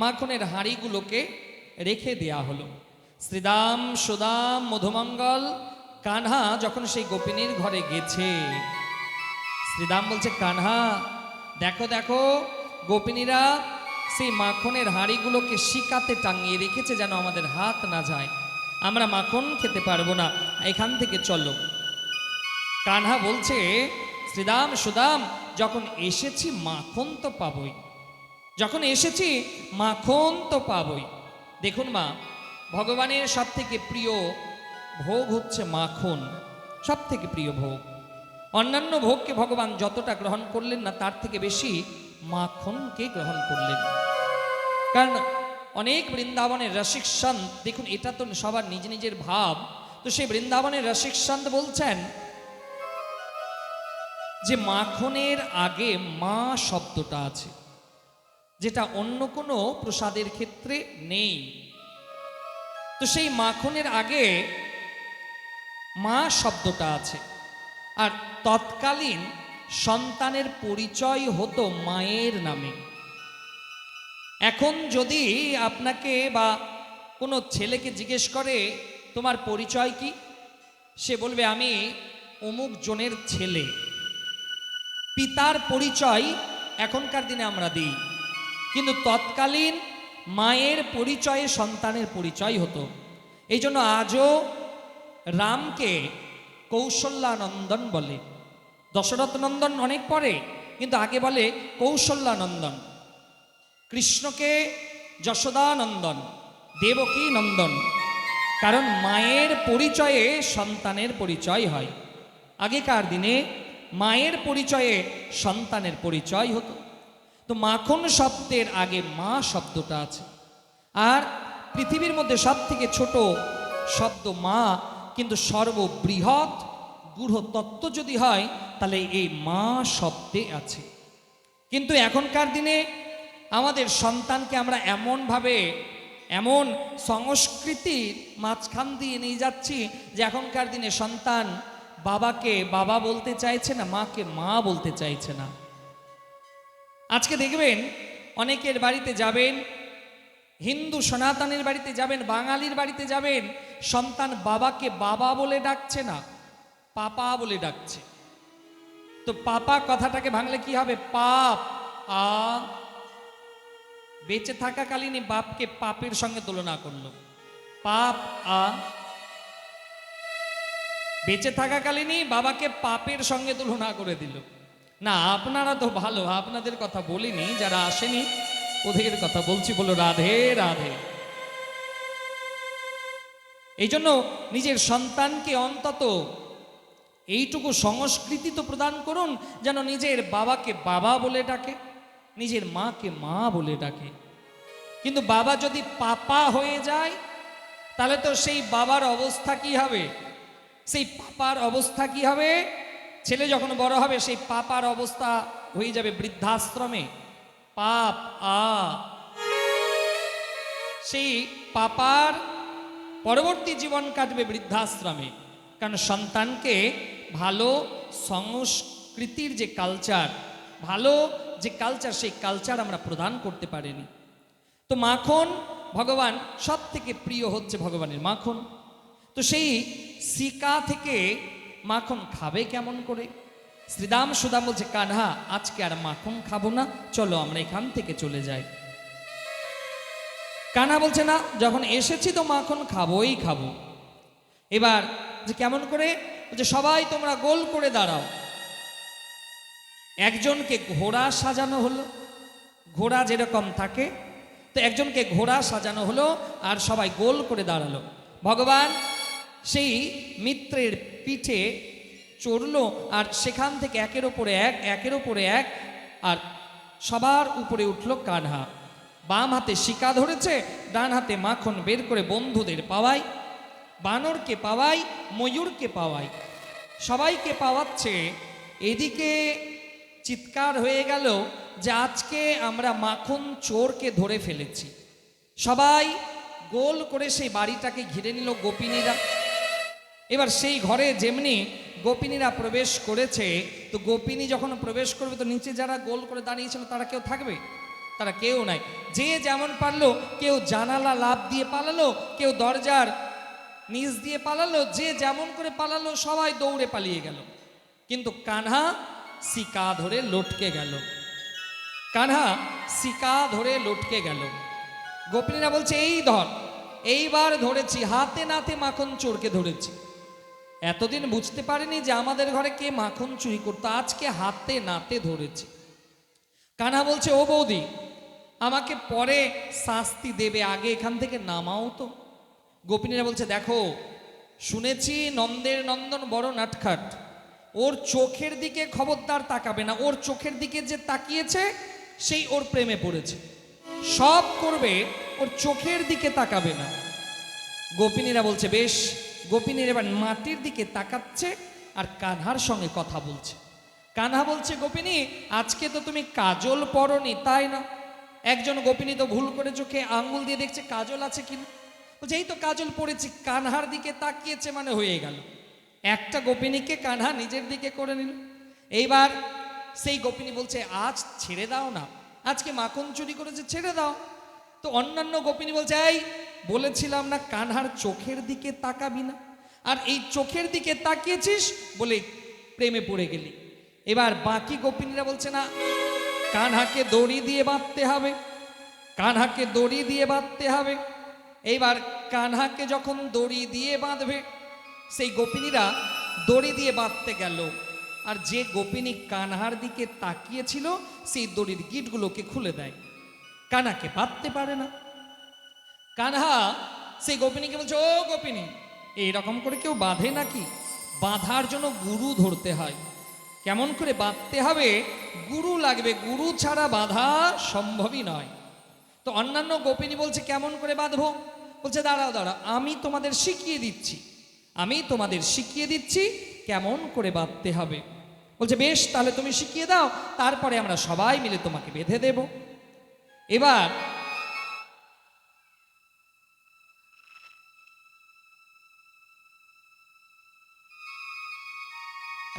মাখনের হাঁড়িগুলোকে রেখে দেয়া হলো। শ্রীদাম সুদাম মধুমঙ্গল কানহা যখন সেই গোপিনীর ঘরে গেছে, শ্রীদাম বলছে কানহা দেখো দেখো, গোপিনীরা সেই মাখনের হাঁড়িগুলোকে শিকাতে টাঙিয়ে রেখেছে যেন আমাদের হাত না যায়, আমরা মাখন খেতে পারবো না, এখান থেকে চলো। কানহা বলছে শ্রীদাম সুদাম যখন এসেছি মাখন তো পাবই, যখন এসেছি মাখন তো পাবই। দেখুন মা, ভগবানের সব থেকে প্রিয় ভোগ হচ্ছে মাখন, সব থেকে প্রিয় ভোগ। অন্যান্য ভোগকে ভগবান যতটা গ্রহণ করলেন না তার থেকে বেশি মাখনকে গ্রহণ করলেন। কারণ অনেক বৃন্দাবনের রসিক সন্ত, দেখুন এটা তো সবার নিজ নিজের ভাব, তো সেই বৃন্দাবনের রসিক সন্ত বলছেন যে মাখনের আগে মা শব্দটা আছে, যেটা অন্য কোনো প্রসাদের ক্ষেত্রে নেই। তো সেই মাখনের আগে মা শব্দটা আছে। আর তৎকালীন সন্তানের পরিচয় হতো মায়ের নামে। এখন যদি আপনাকে বা কোনো ছেলেকে জিজ্ঞেস করে তোমার পরিচয় কি, সে বলবে আমি অমুক জনের ছেলে। পিতার পরিচয় এখনকার দিনে আমরা দিই, কিন্তু তৎকালীন মায়ের পরিচয়ে সন্তানের পরিচয় হতো। এই জন্য আজও রামকে কৌশল্যানন্দন বলে, দশরথ নন্দন অনেক পরে, কিন্তু আগে বলে কৌশল্যানন্দন। কৃষ্ণকে যশোদানন্দন, দেবকী নন্দন, কারণ মায়ের পরিচয়ে সন্তানের পরিচয় হয়। আগেকার দিনে মায়ের পরিচয়ে সন্তানের পরিচয় হতো। তো মাখন শব্দের আগে মা শব্দটা আছে। আর পৃথিবীর মধ্যে সব থেকে ছোট শব্দ মা, কিন্তু সর্ববৃহৎ গূঢ় তত্ত্ব যদি হয় তাহলে এই মা শব্দে আছে। কিন্তু এখনকার দিনে আমাদের সন্তানকে আমরা এমনভাবে, এমন সংস্কৃতির মাঝখান দিয়ে নিয়ে যাচ্ছি যে এখনকার দিনে সন্তান বাবাকে বাবা বলতে চাইছে না, মাকে মা বলতে চাইছে না। আজকে দেখবেন অনেকের বাড়িতে যাবেন, হিন্দু সনাতনের বাড়িতে যাবেন, বাঙালির বাড়িতে যাবেন, সন্তান বাবাকে বাবা বলে ডাকছে না, পাপা বলে ডাকছে। তো পাপা কথাটাকে ভাঙলে কি হবে? পাপ। আ বেঁচে থাকাকালীনই বাপকে পাপের সঙ্গে তুলনা করলো। পাপ বেঁচে থাকাকালীনই বাবাকে পাপের সঙ্গে তুলনা করে দিল। না, আপনারা তো ভালো, আপনাদের কথা বলিনি, যারা আসেনি ওদের কথা বলছি। বলো রাধে রাধে। এই জন্য নিজের সন্তানকে অন্তত এইটুকু সংস্কৃতি তো প্রদান করুন, যেন নিজের বাবাকে বাবা বলে ডাকে, নিজের মাকে মা বলে ডাকে। কিন্তু বাবা যদি পাপা হয়ে যায়, তাহলে তো সেই বাবার অবস্থা কি হবে? সেই পাপার অবস্থা কি হবে? ছেলে যখন বড় হবে সেই পাপার অবস্থা হয়ে যাবে বৃদ্ধাশ্রমে। পাপ সেই পাপার পরবর্তী জীবন কাটবে বৃদ্ধাশ্রমে। কারণ সন্তানকে ভালো সংস্কৃতির যে কালচার, ভালো যে কালচার, সেই কালচার আমরা প্রদান করতে পারিনি। তো মাখন ভগবান সব থেকে প্রিয় হচ্ছে ভগবানের মাখন। তো সেই সিকা থেকে মাখন খাবে কেমন করে? শ্রীদাম সুদাম বলছে, কানহা আজকে আর মাখন খাবো না, চলো আমরা এখান থেকে চলে যাই। কানহা বলছে না, যখন এসেছি তো মাখন খাবোই খাবো। এবার যে কেমন করে? যে সবাই তোমরা গোল করে দাঁড়াও। একজনকে ঘোড়া সাজানো হলো, ঘোড়া যেরকম থাকে, তো একজনকে ঘোড়া সাজানো হলো আর সবাই গোল করে দাঁড়ালো। ভগবান সেই মিত্রের পিঠে চড়লো আর সেখান থেকে একের ওপরে এক, একের ওপরে এক, আর সবার উপরে উঠলো কানহা। বাম হাতে শিকা ধরেছে, ডান হাতে মাখন বের করে বন্ধুদের পাওয়াই, বানরকে পাওয়াই, ময়ূরকে পাওয়াই, সবাইকে পাওয়াচ্ছে। এদিকে চিৎকার হয়ে গেল যে আজকে আমরা মাখন চোরকে ধরে ফেলেছি। সবাই গোল করে সেই বাড়িটাকে ঘিরে নিল গোপিনীরা। এবার সেই ঘরে যেমনি গোপিনীরা প্রবেশ করেছে, তো গোপিনী যখন প্রবেশ করবে তো নিচে যারা গোল করে দাঁড়িয়েছিল তারা কেউ থাকবে? তারা কেউ নাই। যে যেমন পারলো, কেউ জানালা লাফ দিয়ে পালালো, কেউ দরজার নিচ দিয়ে পালালো, যে যেমন করে পালালো, সবাই দৌড়ে পালিয়ে গেল। কিন্তু কানহা শিকা ধরে লটকে গেল। কানহা শিকা ধরে লটকে গেল। গোপিনীরা বলছে, এই ধর, এইবার ধরেছি, হাতে নাতে মাখন চোরকে ধরেছি। এতদিন বুঝতে পারিনি যে আমাদের ঘরে কে মাখন চুরি করতো, আজকে হাতে নাতে ধরেছি। কানহা বলছে, ও বৌদি, আমাকে পরে শাস্তি দেবে, আগে এখান থেকে নামাও তো। গোপিনীরা বলছে, দেখো, শুনেছি নন্দের নন্দন বড় নাটখাট, ওর চোখের দিকে খবরদার তাকাবে না, ওর চোখের দিকে যে তাকিয়েছে সেই ওর প্রেমে পড়েছে, সব করবে, ওর চোখের দিকে তাকাবে না। গোপিনীরা বলছে বেশ। গোপিনীর এবার মাটির দিকে তাকাচ্ছে আর কানহার সঙ্গে কথা বলছে। কানহা বলছে, গোপিনী, আজকে তো তুমি কাজল পরনি, তাই না? একজন গোপিনী তো ভুল করে চোখে আঙ্গুল দিয়ে দেখছে কাজল আছে কিনা, বলছে এই তো কাজল পড়েছি। কানহার দিকে তাকিয়েছে মানে হয়ে গেল। একটা গোপিনীকে কানহা নিজের দিকে করে নিল। এইবার সেই গোপিনী বলছে, আজ ছেড়ে দাও না, আজকে মাখন চুরি করেছে, ছেড়ে দাও। তো অন্যান্য গোপিনী বলছে, এই বলেছিলাম না কানহার চোখের দিকে তাকাবি না, আর এই চোখের দিকে তাকিয়েছিস বলে প্রেমে পড়ে গেলি। এবার বাকি গোপিনীরা বলছে, না, কানহাকে দড়ি দিয়ে বাঁধতে হবে, কানহাকে দড়ি দিয়ে বাঁধতে হবে। এইবার কানহাকে যখন দড়ি দিয়ে বাঁধবে, সেই গোপিনীরা দড়ি দিয়ে বাঁধতে গেল, আর যে গোপিনী কানহার দিকে তাকিয়েছিল সেই দড়ির গিঁটগুলোকে খুলে দেয়, কানহাকে বাঁধতে পারে না। কানহা সেই গোপিনীকে বলছে, ও গোপিনী, এইরকম করে কেউ বাঁধে নাকি? বাঁধার জন্য গুরু ধরতে হয়। কেমন করে বাঁধতে হবে? গুরু লাগবে, গুরু ছাড়া বাঁধা সম্ভবই নয়। তো অন্যান্য গোপিনী বলছে, কেমন করে বাঁধবো? বলছে, দাঁড়াও দাঁড়াও, আমি তোমাদের শিখিয়ে দিচ্ছি, আমি তোমাদের শিখিয়ে দিচ্ছি কেমন করে বাঁধতে হবে। বলছে, বেশ, তাহলে তুমি শিখিয়ে দাও, তারপরে আমরা সবাই মিলে তোমাকে বেঁধে দেব। এবার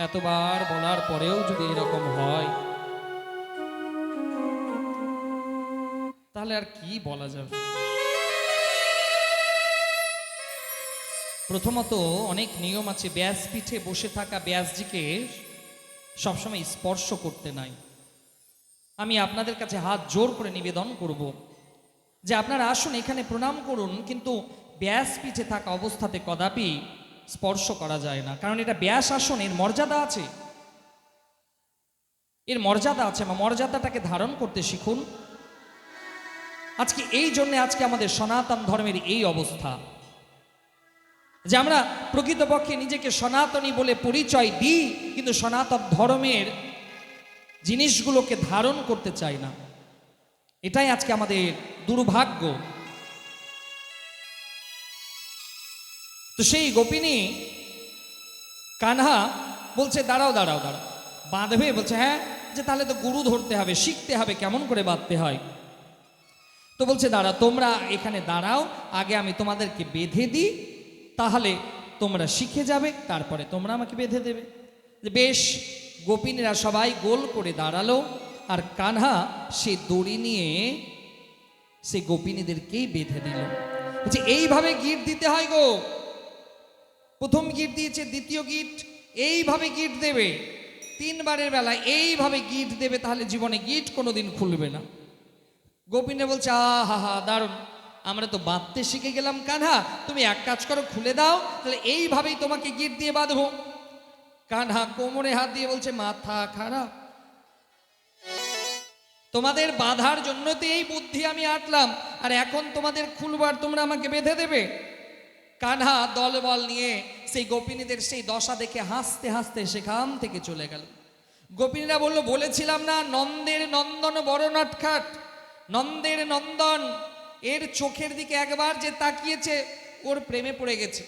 এতবার বলার পরেও যদি এরকম হয়, তাহলে আর কি বলা যাবে? প্রথমত অনেক নিয়ম আছে। ব্যাসপীঠে বসে থাকা ব্যাসজিকে সবসময় স্পর্শ করতে নাই। আমি আপনাদের কাছে হাত জোর করে নিবেদন করব, যে আপনারা আসুন এখানে প্রণাম করুন, কিন্তু ব্যাসপীঠে থাকা অবস্থাতে কদাপি স্পর্শ করা যায় না, কারণ এটা ব্যাস আসন, এর মর্যাদা আছে, এর মর্যাদা আছে। মর্যাদাটাকে ধারণ করতে শিখুন। আজকে এই জন্যে আজকে আমাদের সনাতন ধর্মের এই অবস্থা, যে আমরা প্রকৃতপক্ষে নিজেকে সনাতনী বলে পরিচয় দিই, কিন্তু সনাতন ধর্মের জিনিসগুলোকে ধারণ করতে চাই না। এটাই আজকে আমাদের দুর্ভাগ্য। তো সেই গোপিনী কানহা বলছে দাঁড়াও দাঁড়াও দাঁড়াও, বাঁধবে? বলছে হ্যাঁ। যে তাহলে তো গুরু ধরতে হবে, শিখতে হবে কেমন করে বাঁধতে হয়। তো বলছে দাঁড়া, তোমরা এখানে দাঁড়াও, আগে আমি তোমাদেরকে বেঁধে দিই, তাহলে তোমরা শিখে যাবে, তারপরে তোমরা আমাকে বেঁধে দেবে। যে বেশ, গোপিনীরা সবাই গোল করে দাঁড়ালো, আর কানহা সে দড়ি নিয়ে সে গোপিনীদেরকেই বেঁধে দিল। বলছে এইভাবে গিট দিতে হয় গো। প্রথম গিট দিয়েছে, দ্বিতীয় গিট এইভাবে গিট দেবে, 3 বারের বেলায় এইভাবে গিট দেবে, তাহলে জীবনে গিট কোনোদিন খুলবে না। গোপিনী বলছে আহা হা, দারুণ, আমরা তো বাঁধতে শিখে গেলাম কানহা, তুমি এক কাজ করো, খুলে দাও, তাহলে এইভাবেই তোমাকে গিট দিয়ে বাঁধবো। কানহা কোমরে হাত দিয়ে বলছে মাথা খারাপ, তোমাদের বাঁধার জন্য তো এই বুদ্ধি আমি আটলাম, আর এখন তোমাদের খুলবার, তোমরা আমাকে বেঁধে দেবে। কানহা দলবল নিয়ে সেই গোপিনীদের সেই দশা দেখে হাসতে হাসতে সেখান থেকে চলে গেল। গোপিনীরা বলল, বলেছিলাম না নন্দের নন্দন বড় নটখাট, নন্দের নন্দন, এর চোখের দিকে একবার যে তাকিয়েছে ওর প্রেমে পড়ে গেছে।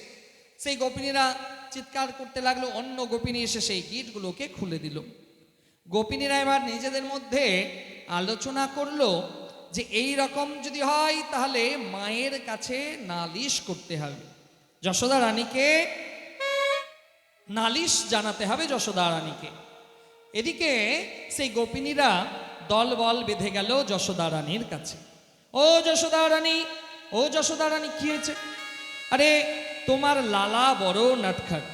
সেই গোপিনীরা চিৎকার করতে লাগলো, অন্য গোপিনী এসে সেই গিটগুলোকে খুলে দিল। গোপিনীরা এবার নিজেদের মধ্যে আলোচনা করলো যে এই রকম যদি হয় তাহলে মায়ের কাছে নালিশ করতে হবে, যশোদা রানীকে নালিশ জানাতে হবে যশোদা রানীকে। এদিকে সেই গোপিনীরা দলবল বেঁধে গেল যশোদা রানীর কাছে। ও যশোদা রানী, ও যশোদা রানী, কি হয়েছে? আরে তোমার লালা বড় নাটখাট,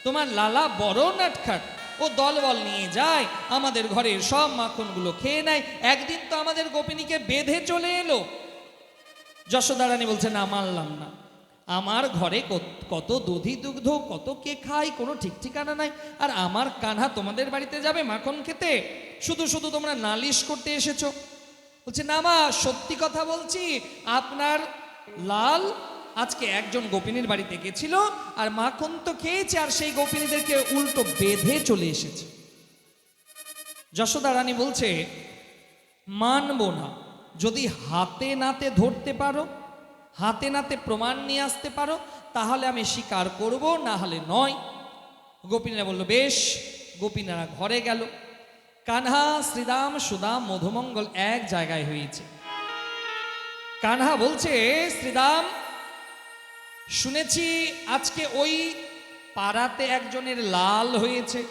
তোমার লালা বড় নাটখাট, ও দলবল নিয়ে যায়, আমাদের ঘরের সব মাখনগুলো খেয়ে নেয়, একদিন তো আমাদের গোপিনীকে বেঁধে চলে এলো। যশোদা রানী বলছে না, মানলাম না, আমার ঘরে কত দধি দুগ্ধ, কত কে খায়, কোনো ঠিক ঠিকানা নাই, আর আমার কানহা তোমাদের বাড়িতে যাবে মাখন খেতে, শুধু শুধু তোমরা নালিশ করতে এসেছো। বলছে না মা, সত্যি কথা বলছি, আপনার লাল আজকে একজন গোপিনীর বাড়িতে গেছিল, আর মাখন তো খেয়েছে, আর সেই গোপিনীদেরকে উল্টো বেঁধে চলে এসেছে। যশোদা রানী বলছে মানবো না, যদি হাতে নাতে ধরতে পারো, হাতে নাতে প্রমাণ নিয়ে আসতে পারো, তাহলে আমি স্বীকার করব, না হলে নয়। গোপিনীরা বলল বেশ। গোপিনীরা ঘরে গেল। কানহা, শ্রীদাম, সুদাম, মধুমঙ্গল এক জায়গায় হয়েছে। কানহা বলছে শ্রীদাম, শুনেছি আজকে ওই পাড়াতে একজনের লাল হয়েছে,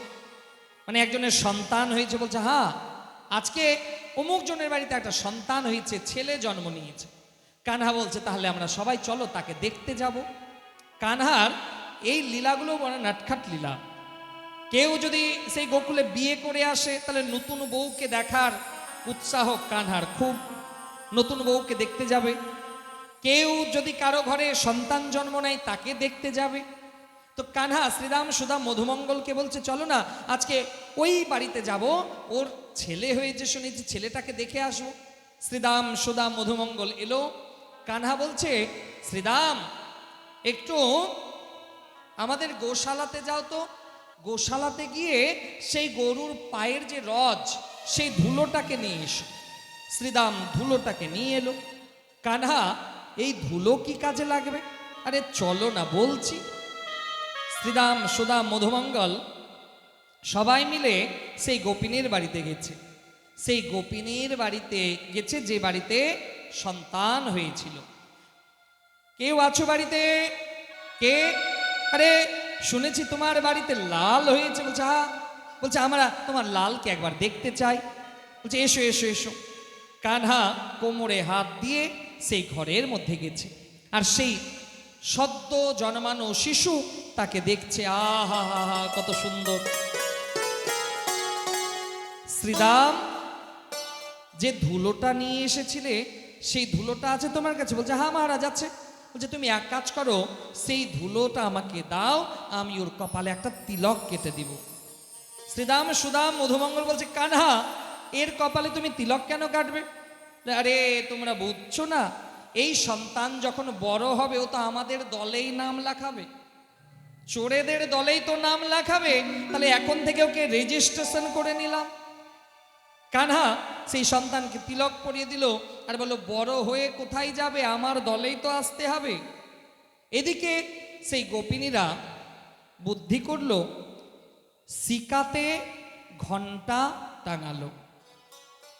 মানে একজনের সন্তান হয়েছে। বলছে হ্যাঁ, আজকে অমুক জনের বাড়িতে একটা সন্তান হয়েছে, ছেলে জন্ম নিয়েছে। কানহা বলছে তাহলে আমরা সবাই চলো তাকে দেখতে যাব। কানহার এই লীলাগুলো বড় নাটখাট লীলা। কেউ যদি সেই গোকুলে বিয়ে করে আসে, তাহলে নতুন বউকে দেখার উৎসাহ কানহার খুব, নতুন বউকে দেখতে যাবে। কেউ যদি কারো ঘরে সন্তান জন্ম নেয়, তাকে দেখতে যাবে। তো কানহা শ্রীরাম, সুদাম, মধুমঙ্গলকে বলছে চলো না, আজকে ওই বাড়িতে যাব, ওর ছেলে হয়েছে শুনেছি, ছেলেটাকে দেখে আসবো। শ্রীদাম, সুদাম, মধুমঙ্গল এলো। কানহা বলছে শ্রীদাম, একটু আমাদের গোশালাতে যাও তো, গোশালাতে গিয়ে সেই গরুর পায়ের যে রজ, সেই ধুলোটাকে নিয়ে এসো। শ্রীদাম ধুলোটাকে নিয়ে এলো। কানহা, এই ধুলো কি কাজে লাগবে? আরে চলো না বলছি। শ্রীদাম, সুদাম, মধুমঙ্গল সবাই মিলে সেই গোপিনীর বাড়িতে গেছে। সেই গোপিনীর বাড়িতে গেছে যে বাড়িতে সন্তান হয়েছিল। কেউ আছো বাড়িতে? কে? আরে শুনেছি তোমার বাড়িতে লাল হয়েছে। বলছে হ্যাঁ। বলছে আমরা তোমার লালকে একবার দেখতে চাই। বলছে এসো এসো এসো। কানহা কোমরে হাত দিয়ে সেই ঘরের মধ্যে গেছে, আর সেই সদ্য জন্মানো শিশু তাকে দেখছে। আহা হা হা, কত সুন্দর। শ্রীদাম, যে ধুলোটা নিয়ে এসেছিলে সেই ধুলোটা আছে তোমার কাছে? বলছে হ্যাঁ মহারাজ আছে। বলছে তুমি এক কাজ করো, সেই ধুলোটা আমাকে দাও, আমি ওর কপালে একটা তিলক কেটে দিব। শ্রীদাম সুদাম মধুমঙ্গল বলছে কানহা, এর কপালে তুমি তিলক কেন কাটবে? আরে তোমরা বুঝছো না, এই সন্তান যখন বড় হবে ও তো আমাদের দলেই নাম লেখাবে, চোরেদের দলেই তো নাম লেখাবে, তাহলে এখন থেকে ওকে রেজিস্ট্রেশন করে নিলাম। কানহা সেই সন্তানকে তিলক পরিয়ে দিল আর বলল বড় হয়ে কোথায় যাবে, আমার দলেই তো আসতে হবে। এদিকে সেই গোপিনীরা বুদ্ধি করলো, সিকাতে ঘন্টা টাঙালো,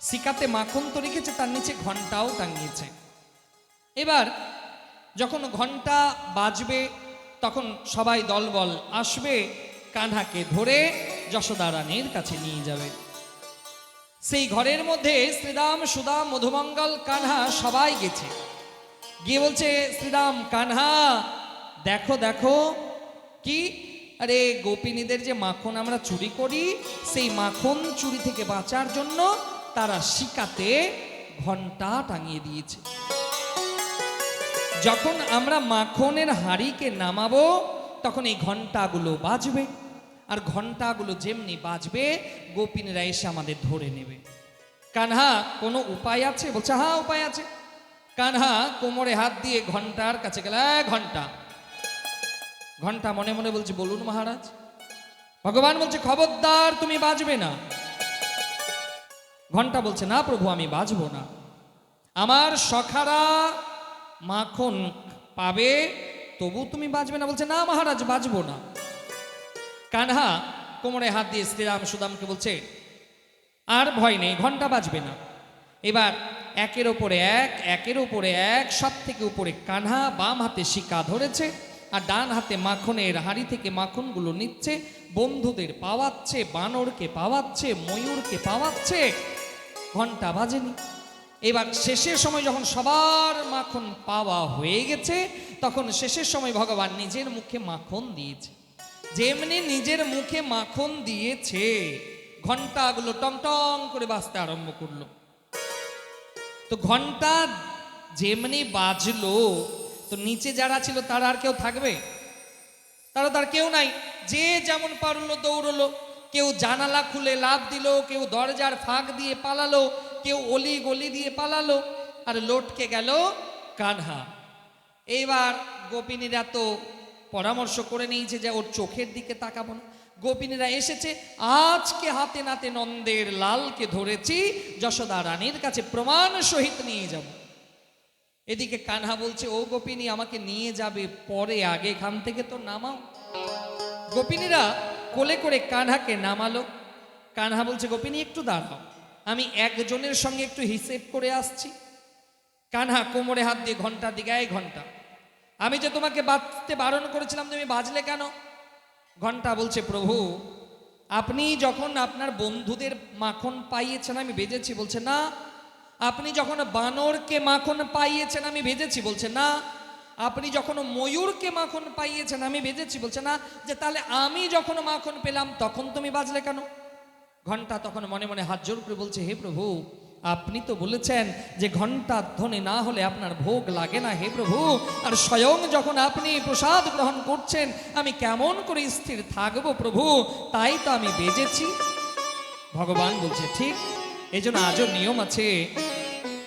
সিকাতে মাখন তো রেখেছে, তার নিচে ঘন্টাও টাঙিয়েছে। এবার যখন ঘন্টা বাজবে তখন সবাই দলবল আসবে, কানহাকে ধরে যশোদা রানীর কাছে নিয়ে যাবে। সেই ঘরের মধ্যে শ্রীরাম সুদাম মধুমঙ্গল কানহা সবাই গেছে, গিয়ে বলছে শ্রীরাম কানহা দেখো দেখো কি, আরে গোপিনীদের যে মাখন আমরা চুরি করি, সেই মাখন চুরি থেকে বাঁচার জন্য তারা শিকাতে ঘন্টা টাঙিয়ে দিয়েছে। যখন আমরা মাখনের হাঁড়িকে নামাবো তখন এই ঘন্টাগুলো বাজবে, আর ঘন্টাগুলো যেমনি বাজবে গোপিনীরা এসে আমাদের ধরে নেবে। কানহা কোনো উপায় আছে? বলছে হ্যাঁ উপায় আছে। কানহা কোমরে হাত দিয়ে ঘন্টার কাছে গেল, ঘন্টা। ঘন্টা মনে মনে বলছে বলুন মহারাজ। ভগবান বলছে খবরদার তুমি বাজবে না। ঘন্টা বলছে না প্রভু আমি বাজবো না, আমার সখারা মাখন পাবে তবু তুমি বাজবে না। বলছে না মহারাজ বাজবো না। কানহা কোমরে হাত দিয়ে শ্রীরাম সুদামকে বলছে আর ভয় নেই, ঘন্টা বাজবে না। এবার একের ওপরে এক, একের ওপরে এক, সব থেকে উপরে কানহা বাম হাতে শিকা ধরেছে আর ডান হাতে মাখনের হাঁড়ি থেকে মাখনগুলো নিচ্ছে, বন্ধুদের পাওয়াচ্ছে, বানরকে পাওয়াচ্ছে, ময়ূরকে পাওয়াচ্ছে, ঘন্টা বাজেনি। এবার শেষের সময় যখন সবার মাখন পাওয়া হয়ে গেছে তখন শেষের সময় ভগবান নিজের মুখে মাখন দিয়েছে। যেমনি নিজের মুখে মাখন দিয়েছে ঘন্টাগুলো টং টং করে বাজতে আরম্ভ করলো। তো ঘন্টা যেমনি বাজলো তো নিচে যারা ছিল তারা আর কেউ থাকবে? তার কেউ নাই। যে যেমন পারলো দৌড়লো, কেউ জানালা খুলে লাফ দিল, কেউ দরজার ফাঁক দিয়ে পালালো, কেউ অলি গলি দিয়ে পালালো, আর লটকে গেল কানহা। এইবার গোপিনীরা তো পরামর্শ করে নিয়েছে যে ওর চোখের দিকে তাকাবো না। গোপিনীরা এসেছে, আজকে হাতে নাতে নন্দের লালকে ধরেছি, যশোদা রানীর কাছে প্রমাণ সহিত নিয়ে যাব। এদিকে কানহা বলছে ও গোপিনী আমাকে নিয়ে যাবে পরে, আগে এখান থেকে তো নামাও। গোপিনীরা কোলে করে কানহাকে নামালো। কানহা বলছে গোপিনী একটু দাঁড়াও, আমি একজনের সঙ্গে একটু হিসেব করে আসছি। কানহা কোমরে হাত দিয়ে ঘন্টার দিকে, ঘন্টা আমি যে তোমাকে বাজতে বারণ করেছিলাম তুমি বাজলে কেন? ঘন্টা বলছে প্রভু আপনি যখন আপনার বন্ধুদের মাখন পাইয়েছেন আমি বেজেছি। বলছে না। আপনি যখন বানরকে মাখন পাইয়েছেন আমি ভেজেছি। বলছে না। আপনি যখন ময়ূরকে মাখন পাইয়েছেন আমি ভেজেছি। বলছে না। যে তাহলে আমি যখন মাখন পেলাম তখন তুমি বাজলে কেন? ঘন্টা তখন মনে মনে হাত জোর করে বলছে হে প্রভু আপনি তো বলেছেন যে ঘন্টা ধ্বনি না হলে আপনার ভোগ লাগে না হে প্রভু, আর স্বয়ং যখন আপনি প্রসাদ গ্রহণ করছেন আমি কেমন করে স্থির থাকবো প্রভু, তাই তো আমি বেজেছি। ভগবান বলছে ঠিক, এই জন্য আজও নিয়ম আছে,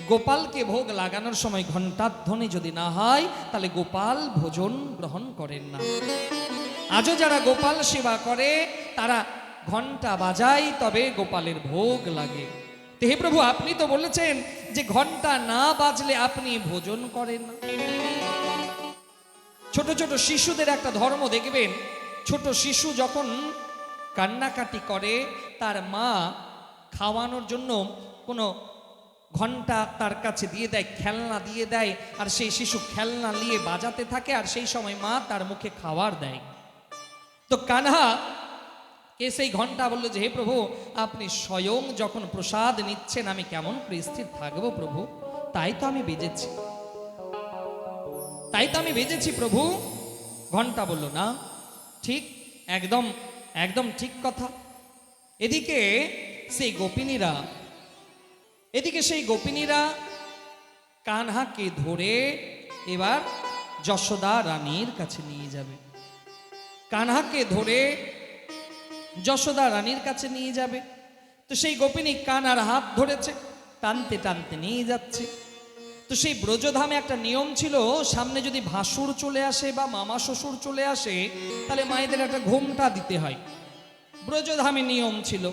গোপালকে ভোগ লাগানোর সময় ঘন্টার ধ্বনি যদি না হয় তাহলে গোপাল ভোজন গ্রহণ করেন না। আজও যারা গোপাল সেবা করে তারা ঘন্টা বাজায় তবে গোপালের ভোগ লাগে। হে প্রভু আপনি তো বলেছেন যে ঘন্টা না বাজলে আপনি ভোজন করেন না। ছোট ছোট শিশুদের একটা ধর্ম দেখবেন, ছোট শিশু যখন কান্নাকাটি করে তার মা খাওয়ানোর জন্য কোনো ঘন্টা তার কাছে দিয়ে দেয়, খেলনা দিয়ে দেয়, আর সেই শিশু খেলনা নিয়ে বাজাতে থাকে, আর সেই সময় মা তার মুখে খাবার দেয়। তো কানহা কে সেই ঘন্টা বললো যে হে প্রভু আপনি স্বয়ং যখন প্রসাদ নিচ্ছেন আমি কেমন করে স্থির থাকবো প্রভু, তাই তো আমি বেজেছি, তাই তো আমি বেজেছি প্রভু। ঘন্টা বলল না ঠিক, একদম একদম ঠিক কথা। এদিকে সেই গোপিনীরা কানহাকে ধরে এবার যশোদা রানীর কাছে নিয়ে যাবে। কানহাকে ধরে যশোদা রানীর কাছে নিয়ে যাবে। তো সেই গোপিনী কানহার হাত ধরেছে, টানতে টানতে নিয়ে যাচ্ছে। তো সেই ব্রজধামে একটা নিয়ম ছিল, সামনে যদি ভাসুর চলে আসে বা মামা শ্বশুর চলে আসে তাহলে মায়েদের একটা ঘোমটা দিতে হয়। ব্রজধামে নিয়ম ছিল,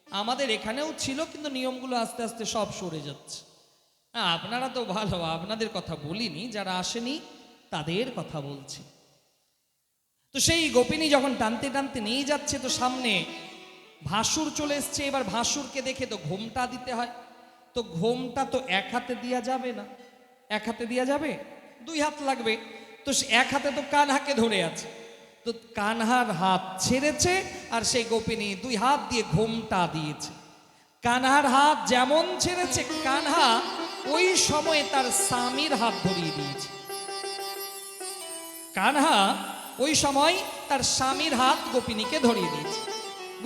আমাদের এখানেও ছিল, কিন্তু নিয়মগুলো আস্তে আস্তে সব সরে যাচ্ছে। আপনারা তো ভালো, আপনাদের কথা বলিনি, যারা আসেনি তাদের কথা বলছি। তো সেই গোপিনী যখন টানতে টানতে নিয়ে যাচ্ছে, তো সামনে ভাসুর চলে এসছে। এবার ভাসুরকে দেখে তো ঘোমটা দিতে হয়। তো ঘোমটা তো এক হাতে দেওয়া যাবে না। এক হাতে দেওয়া যাবে, দুই হাত লাগবে। তো এক হাতে তো কানহাকে ধরে আছে, তো কানহার হাত ছেড়েছে আর সেই গোপিনী দুই হাত দিয়ে ঘোমটা দিয়েছে। কানহার হাত যেমন ছেড়েছে, কানহা ওই সময়ে তার স্বামীর হাত ধরিয়ে দিয়েছে। কানহা ওই সময় তার স্বামীর হাত গোপিনীকে ধরিয়ে দিয়েছে।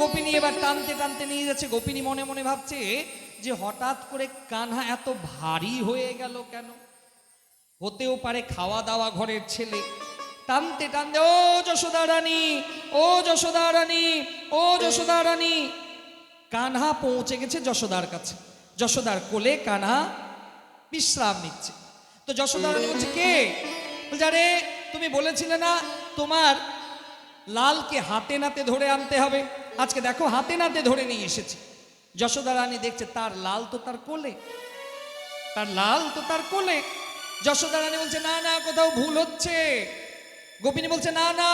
গোপিনী এবার টানতে টানতে নিয়ে যাচ্ছে। গোপিনী মনে মনে ভাবছে যে হঠাৎ করে কানহা এত ভারী হয়ে গেল কেন? হতেও পারে খাওয়া দাওয়া ঘরের ছেলে। টানতে টানতে, ও যশোদা রানী, ও যশোদা রানী, ও যশোদা রানী। কানহা পৌঁছে গেছে যশোদার কাছে। যশোদার কোলে কানহা বিশ্রাম নিচ্ছে। তো যশোদা রানী বলছে, কে? বলছে, আরে তুমি বলেছিলে না তোমার লালকে হাতে নাতে ধরে আনতে হবে, আজকে দেখো হাতে নাতে ধরে নিয়ে এসেছি। যশোদা রানী দেখছে তার লাল তো তার কোলে, তার লাল তো তার কোলে। যশোদা রানী বলছে, না না, কোথাও ভুল হচ্ছে। গোপিনী বলছে, না না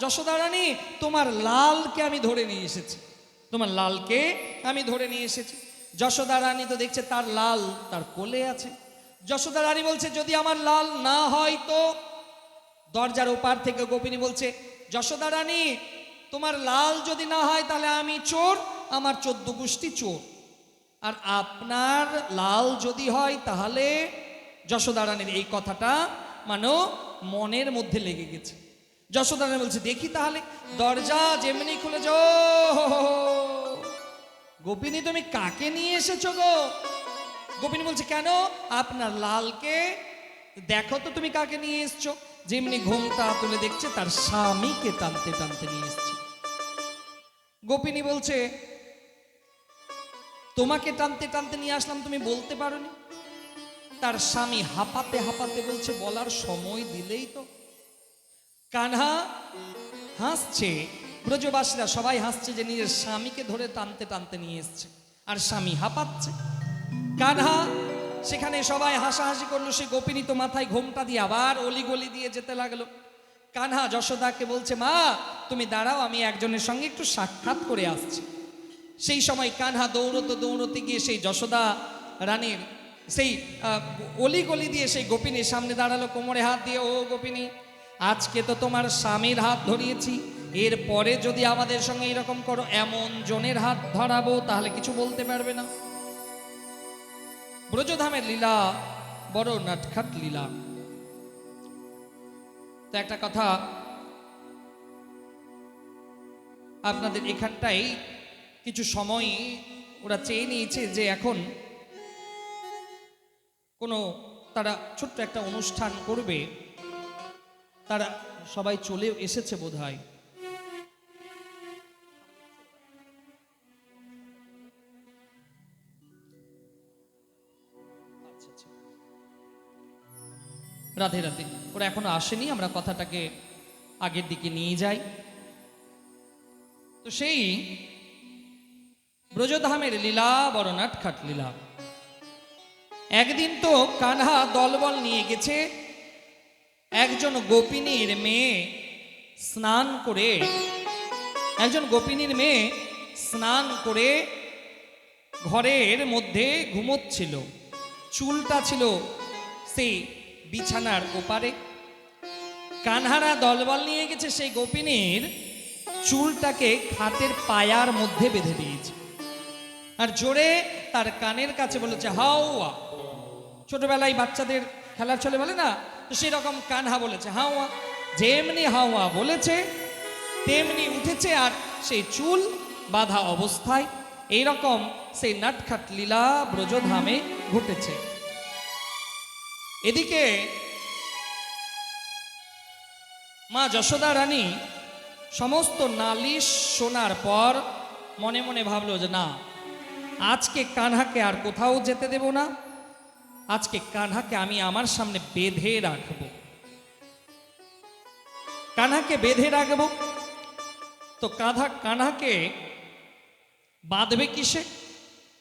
যশোদা রানী, তোমার লালকে আমি ধরে নিয়ে এসেছি, তোমার লালকে আমি ধরে নিয়ে এসেছি। যশোদা রানী তো দেখছে তার লাল তার কোলে আছে। যশোদা রানী বলছে, যদি আমার লাল না হয় তো? দরজার ওপার থেকে গোপিনী বলছে, যশোদা রানী, তোমার লাল যদি না হয় তাহলে আমি চোর, আমার 14 গোষ্ঠী চোর। আর আপনার লাল যদি হয় তাহলে। যশোদা রানীর এই কথাটা মানে মনের মধ্যে লেগে গেছে। যশোদা রানী বলছে, দেখি তাহলে। দরজা যেমনি খুলে যাও। গোপিনী, তুমি কাকে নিয়ে এসেছো গো? গোপিনী বলছে, কেন? আপনার লালকে দেখো তো, তুমি কাকে নিয়ে এসছো? যেমনি ঘোমটা তুলে দেখছে তার স্বামীকে টানতে টানতে নিয়ে এসছে। গোপিনী বলছে, তোমাকে টানতে টানতে নিয়ে আসলাম, তুমি বলতে পারোনি? তার স্বামী হাঁপাতে হাঁপাতে বলছে, বলার সময় দিলেই তো। কানহা হাসছে, ব্রজবাসীরা সবাই হাসছে যে নিজের স্বামীকে ধরে টানতে টানতে নিয়ে এসছে, আর স্বামী হাঁপাচ্ছে। কানহা সেখানে সবাই হাসাহাসি করলো। সে গোপিনী তো মাথায় ঘোমটা দিয়ে আবার অলিগলি দিয়ে যেতে লাগলো। কানহা যশোদাকে বলছে, মা তুমি দাঁড়াও, আমি একজনের সঙ্গে একটু সাক্ষাৎ করে আসছি। সেই সময় কানহা দৌড়তে দৌড়তে গিয়ে সেই যশোদা রানীর সেই অলিগলি দিয়ে সেই গোপিনীর সামনে দাঁড়ালো, কোমরে হাত দিয়ে। ও গোপিনী, আজকে তো তোমার স্বামীর হাত ধরিয়েছি, এরপরে যদি আমাদের সঙ্গে এরকম করো, এমন জনের হাত ধরাবো তাহলে কিছু বলতে পারবে না। ব্রজধামের লীলা বড় নটখট লীলা। তো একটা কথা আপনাদের এখানটাই কিছু সময় ওরা চেয়ে নিয়েছে যে এখন কোনো তারা ছোট্ট একটা অনুষ্ঠান করবে। তারা সবাই চলে এসেছে বোধহয়। রাধে রাধে। ওরা এখনো আসেনি, আমরা কথাটাকে আগের দিকে নিয়ে যাই। তো সেই ব্রজধামের লীলা বড় নটখট লীলা। একদিন তো কানহা দলবল নিয়ে গেছে একজন গোপিনীর মেয়ে স্নান করে, একজন গোপিনীর মেয়ে স্নান করে ঘরের মধ্যে ঘুমোচ্ছিল। চুলটা ছিল সেই বিছানার ওপারে। কানহারা দলবল নিয়ে গেছে সেই গোপিনীর চুলটাকে খাটের পায়ার মধ্যে বেঁধে দিয়েছে, আর জোরে তার কানের কাছে বলেছে, হাওয়া। ছোটবেলায় বাচ্চাদের খেলার ছলে বলে না, তো সেরকম কানহা বলেছে হাওয়া। যেমনি হাওয়া বলেছে তেমনি উঠেছে, আর সেই চুল বাঁধা অবস্থায় এইরকম সেই নটখট লীলা ব্রজধামে ঘটেছে। এদিকে মা যশোদা রানী সমস্ত নালিশ শোনার পর মনে মনে ভাবলো যে না, আজকে কানহাকে আর কোথাও যেতে দেব না, আজকে কানহাকে আমি আমার সামনে বেঁধে রাখব। কানহাকে বেঁধে রাখব তো কানহাকে বাঁধবে কিসে?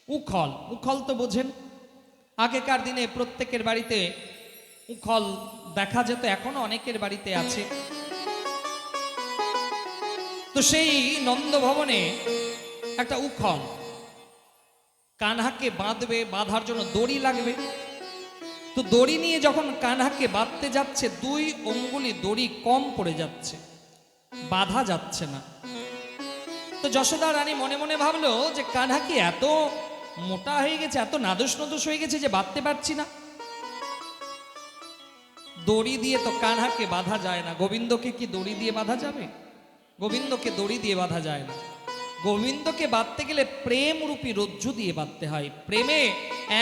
উখল। উখল তো বোঝেন, আগেকার দিনে প্রত্যেকের বাড়িতে উখল দেখা যেত, এখনো অনেকের বাড়িতে আছে। তো সেই নন্দভবনে একটা উখল, কানহাকে বাঁধবে, বাঁধার জন্য দড়ি লাগবে। তো দড়ি নিয়ে যখন কানহাকে বাঁধতে যাচ্ছে, 2 অঙ্গুলি দড়ি কম পড়ে যাচ্ছে, বাঁধা যাচ্ছে না। তো যশোদা রানী মনে মনে ভাবলো যে কানহা কি এত মোটা হয়ে গেছে, এত নাদুস নদুস হয়ে গেছে যে বাঁধতে পারছি না। দড়ি দিয়ে তো কানহাকে বাঁধা যায় না। গোবিন্দকে কি দড়ি দিয়ে বাঁধা যাবে? গোবিন্দকে দড়ি দিয়ে বাঁধা যায় না। গোবিন্দকে বাঁধতে গেলে প্রেম রূপী রজ্জু দিয়ে বাঁধতে হয়। প্রেমে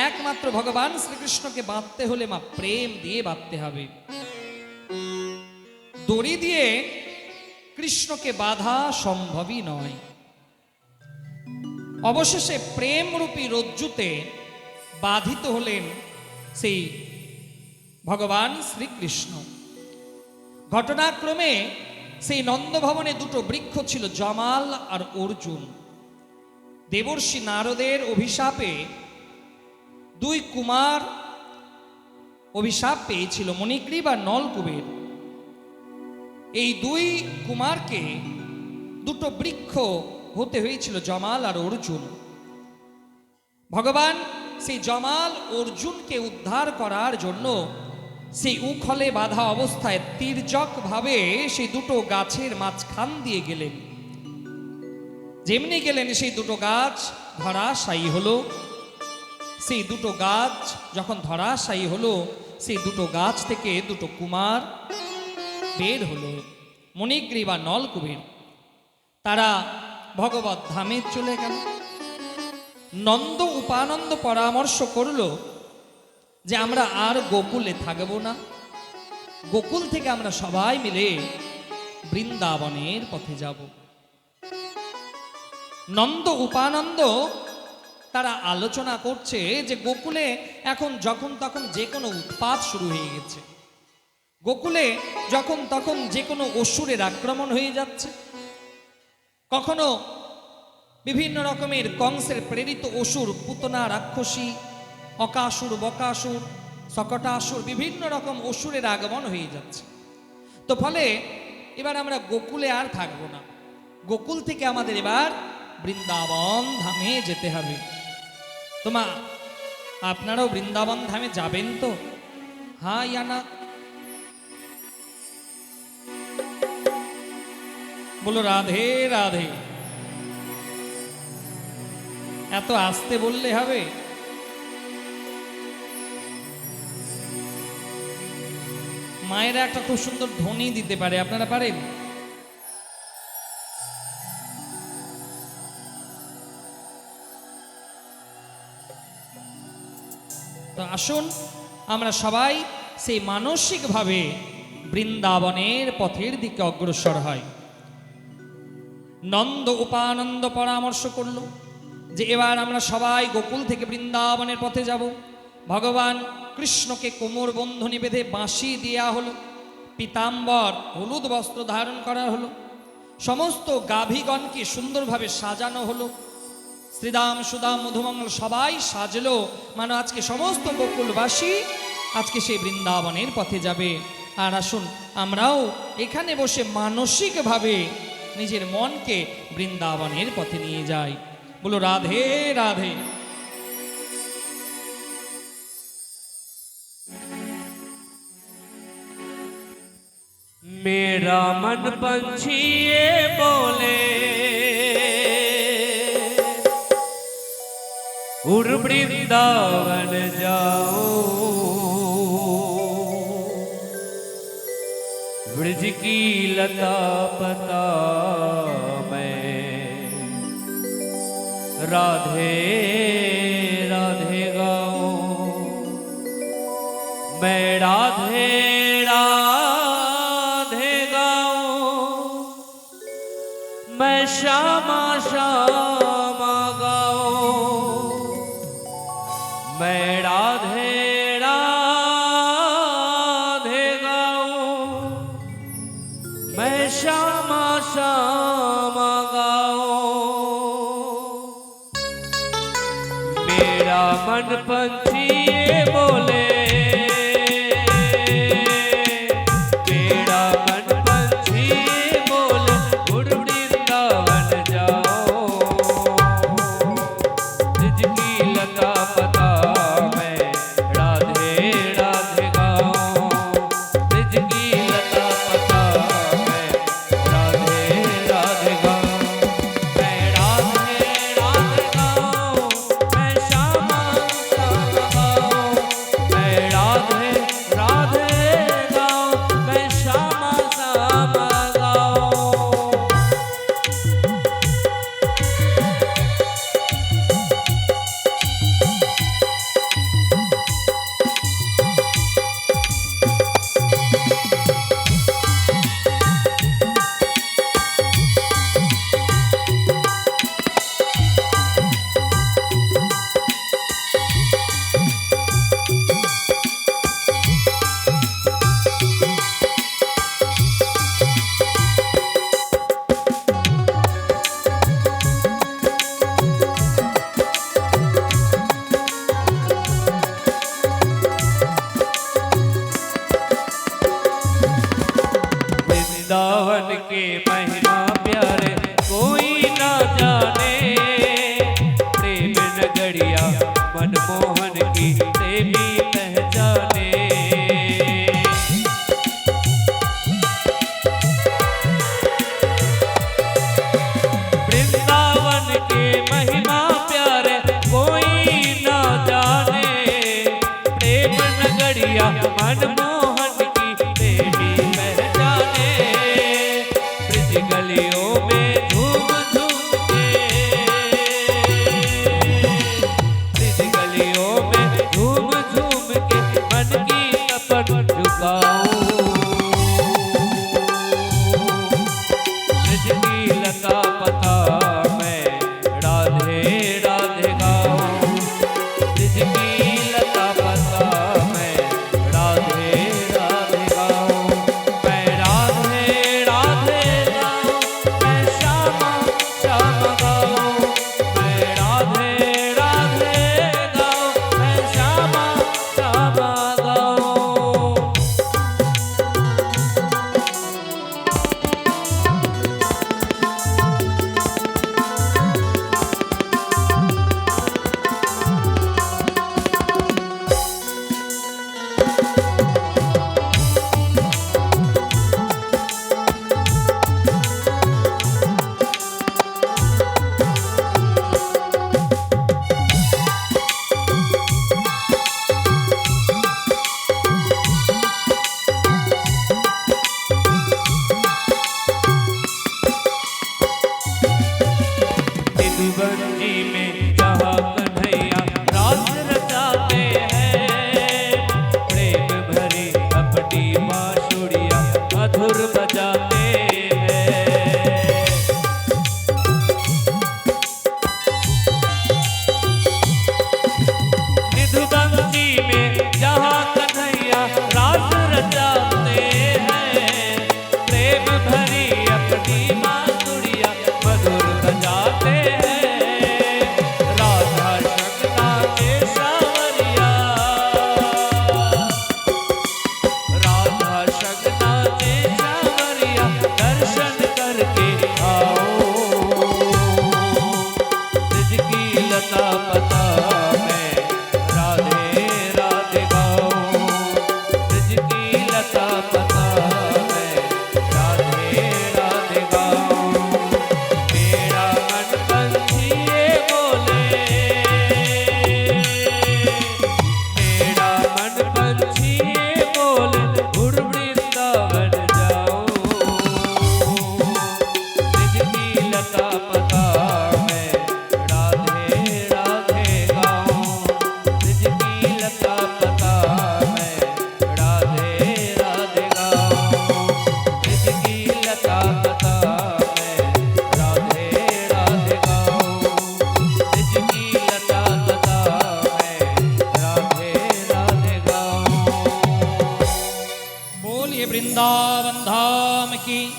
একমাত্র ভগবান শ্রীকৃষ্ণকে বাঁধতে হলে মা প্রেম দিয়ে বাঁধতে হবে। দড়ি দিয়ে কৃষ্ণকে বাঁধা সম্ভবই নয়। অবশেষে প্রেম রূপী রজ্জুতে বাধিত হলেন সেই ভগবান শ্রীকৃষ্ণ। ঘটনাক্রমে সেই নন্দভবনে 2 বৃক্ষ ছিল, জমাল আর অর্জুন। দেবর্ষি নারদের অভিশাপে 2 কুমার অভিশাপ পেয়েছিল, মণিগ্রীব আর নলকুবের। এই 2 কুমারকে 2 বৃক্ষ হতে হয়েছিল, জমাল আর অর্জুন। ভগবান সেই জমাল অর্জুনকে উদ্ধার করার জন্য সেই উখলে বাঁধা অবস্থায় তির্যক ভাবে সেই 2 গাছের মাঝখান দিয়ে গেলেন। যেমনি গেলেন সেই 2 গাছ ধরাশায়ী হলো। সেই 2 গাছ যখন ধরাশায়ী হলো, সেই 2 গাছ থেকে 2 কুমার বের হলো, মণিগ্রীব আর নলকুবের। তারা ভগবত ধামে চলে গেল। নন্দ উপানন্দ পরামর্শ করলো যে আমরা আর গোকুলে থাকব না, গোকুল থেকে আমরা সবাই মিলে বৃন্দাবনের পথে যাব। নন্দ উপানন্দ তারা আলোচনা করছে যে গোকুলে এখন যখন তখন যে কোনো উৎপাত শুরু হয়ে গেছে, গোকুলে যখন তখন যে কোনো অসুরের আক্রমণ হয়ে যাচ্ছে। কখনো বিভিন্ন রকমের কংসের প্রেরিত অসুর, পুতনা রাক্ষসী, অকাসুর, বকাসুর, সকটাসুর, বিভিন্ন রকম অসুরের আগমন হয়ে যাচ্ছে। তো ফলে এবার আমরা গোকুলে আর থাকবো না, গোকুল থেকে আমাদের এবার বৃন্দাবন ধামে যেতে হবে। তো মা, আপনারাও বৃন্দাবন ধামে যাবেন তো? হ্যাঁ ইয়া না? বলো রাধে রাধে। এত আস্তে বললে হবে? মায়েরা একটা খুব সুন্দর ধ্বনি দিতে পারে, আপনারা পারেন? তো আসুন আমরা সবাই সেই মানসিকভাবে বৃন্দাবনের পথের দিকে অগ্রসর হয়। নন্দ উপানন্দ পরামর্শ করল যে এবার আমরা সবাই গোকুল থেকে বৃন্দাবনের পথে যাব। ভগবান কৃষ্ণকে কোমর বন্ধনী বেঁধে বাঁশি দেওয়া হলো, পীতাম্বর হলুদ বস্ত্র ধারণ করা হলো, সমস্ত গাভীগণকে সুন্দরভাবে সাজানো হলো। শ্রীদাম সুদাম মধুমঙ্গল সবাই সাজলো, মানে আজকে সমস্ত গোকুলবাসী আজকে সেই বৃন্দাবনের পথে যাবে। আর আসুন আমরাও এখানে বসে মানসিকভাবে নিজের মনকে বৃন্দাবনের পথে নিয়ে যাই। বলো রাধে রাধে। मेरा मन पंछी ये बोले उड़ वृंदावन जाओ, ब्रज की लता पता मैं राधे राधे गाओ। मैं राधे राधे गाऊं, मैं श्यामा श्यामा गाऊं, मैं राधे राधे गाऊं, मैं श्यामा श्यामा गाऊं। मेरा मन पंछी ये बोले, वृंदावन के महिमा प्यारे कोई ना जाने, प्रेम नगरिया मनमोहन की देवी पहचाने। वृंदावन के महिमा प्यारे कोई ना जाने, प्रेम नगरिया मनमोहन की देवी पहचाने। गलियों में झूम झूम के, गलियों में झूम झूम के मन की तपन झुकाऊं, ब्रज की लता पता मैं राधे राधे गाऊं, ब्रज की लता पता मैं राधे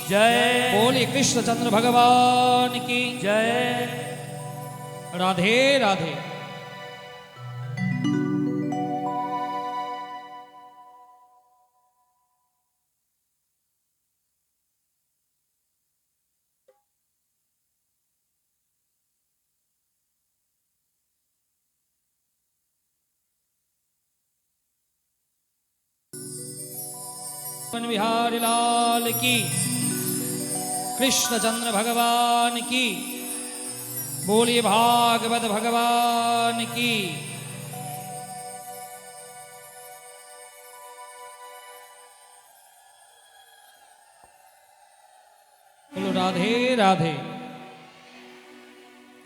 जय बोलिए कृष्णचंद्र भगवान की जय। राधे राधे। बिहारी लाल की, कृष्णचंद्र भगवान की, बोलिए भागवत भगवान की। बोलो राधे राधे।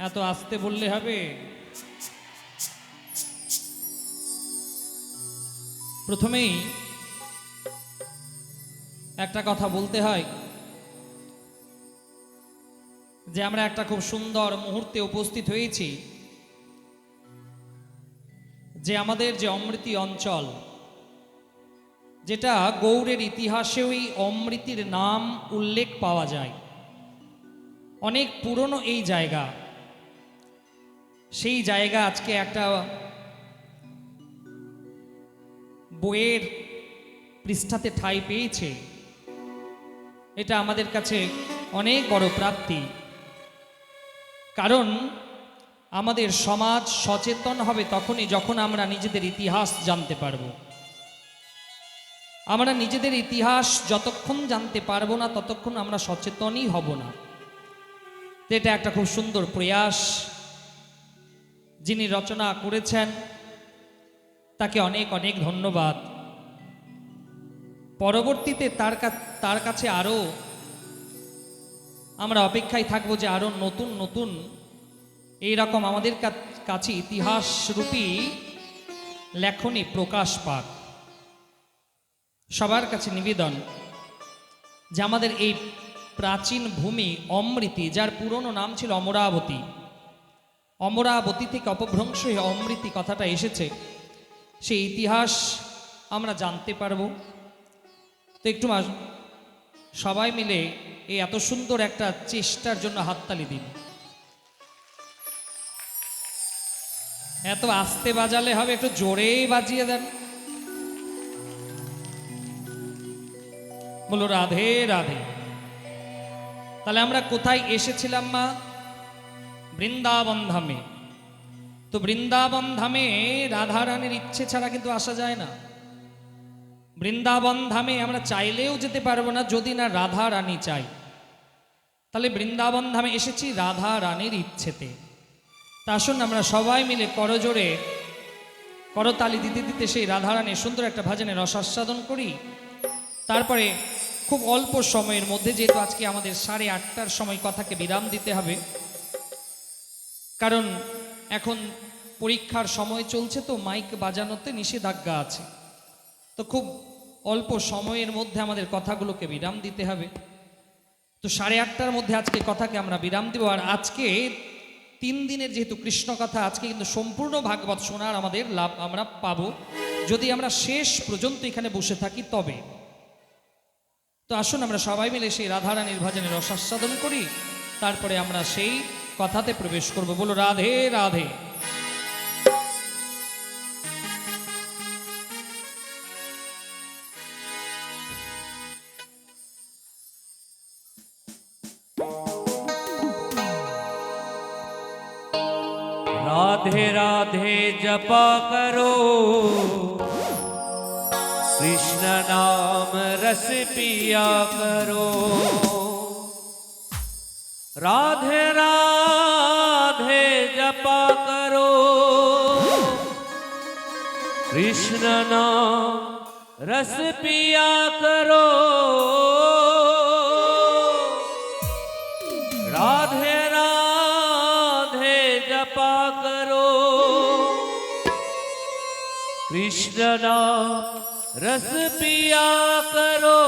এত আস্তে বললে হবে? প্রথমেই একটা কথা বলতে হয় যে আমরা একটা খুব সুন্দর মুহূর্তে উপস্থিত হয়েছি, যে আমাদের যে অমৃতি অঞ্চল, যেটা গৌড়ের ইতিহাসেও এই অমৃতির নাম উল্লেখ পাওয়া যায়, অনেক পুরনো এই জায়গা। সেই জায়গা আজকে একটা বইয়ের পৃষ্ঠাতে ঠাঁই পেয়েছে, এটা আমাদের কাছে অনেক বড় প্রাপ্তি। কারণ আমাদের সমাজ সচেতন হবে তখনই যখন আমরা নিজেদের ইতিহাস জানতে পারব। আমরা নিজেদের ইতিহাস যতক্ষণ জানতে পারবো না ততক্ষণ আমরা সচেতনই হব না। এটা একটা খুব সুন্দর প্রয়াস। যিনি রচনা করেছেন তাকে অনেক অনেক ধন্যবাদ। পরবর্তীতে তার কাছে আরো আমরা অপেক্ষায় থাকবো যে আরো নতুন নতুন এইরকম আমাদের কাছে ইতিহাস রূপী লেখনী প্রকাশ পাক। সবার কাছে নিবেদন যে আমাদের এই প্রাচীন ভূমি অমৃতি, যার পুরনো নাম ছিল অমরাবতী, অমরাবতী থেকে অপভ্রংশ হয়ে অমৃতি কথাটা এসেছে, সেই ইতিহাস আমরা জানতে পারবো। তো একটু সবাই মিলে এই এত সুন্দর একটা চেষ্টার জন্য হাততালি দিন। এত আস্তে বাজালে হবে, একটু জোরেই বাজিয়ে দেন। বলো রাধে রাধে। তাহলে আমরা কোথায় এসেছিলাম মা? বৃন্দাবন ধামে। তো বৃন্দাবন ধামে রাধারানীর ইচ্ছে ছাড়া কিন্তু আসা যায় না। বৃন্দাবন ধামে আমরা চাইলেও যেতে পারবো না যদি না রাধা রানী চাই। তাহলে বৃন্দাবন ধামে এসেছি রাধা রানীর ইচ্ছেতে। তা আসুন আমরা সবাই মিলে করজোড়ে করতালি দিতে দিতে সেই রাধা রানীর সুন্দর একটা ভজনের রসাস্বাদন করি। তারপরে খুব অল্প সময়ের মধ্যে, যেহেতু আজকে আমাদের 8:30টার সময় কথাকে বিরাম দিতে হবে, কারণ এখন পরীক্ষার সময় চলছে, তো মাইক বাজানোতে নিষেধাজ্ঞা আছে। তো খুব অল্প সময়ের মধ্যে আমাদের কথাগুলোকে বিরাম দিতে হবে। তো 8:30টার মধ্যে আজকে কথাকে আমরা বিরাম দেব। আর আজকে 3 দিনের যেহেতু কৃষ্ণ কথা, আজকে কিন্তু সম্পূর্ণ ভাগবত শোনার আমাদের লাভ আমরা পাবো যদি আমরা শেষ পর্যন্ত এখানে বসে থাকি তবে। তো আসুন আমরা সবাই মিলে সেই রাধারানীর ভজনের রসাস্বাদন করি, তারপরে আমরা সেই কথাতে প্রবেশ করব। বলো রাধে রাধে। राधे राधे जपा करो, कृष्ण नाम रस पिया करो। राधे राधे जपा करो, कृष्ण नाम रस पिया करो। राधे राधे जपा करो, कृष्ण नाम रस पिया करो।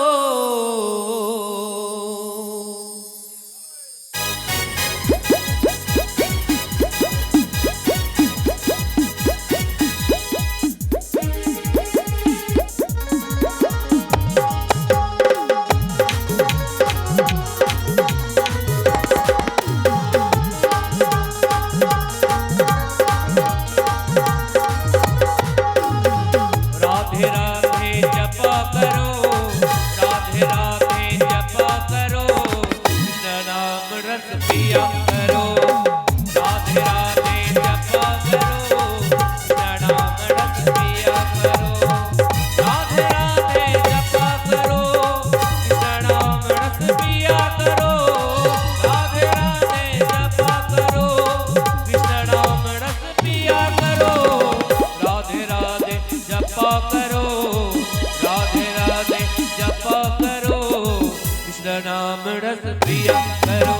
रस पिया करो,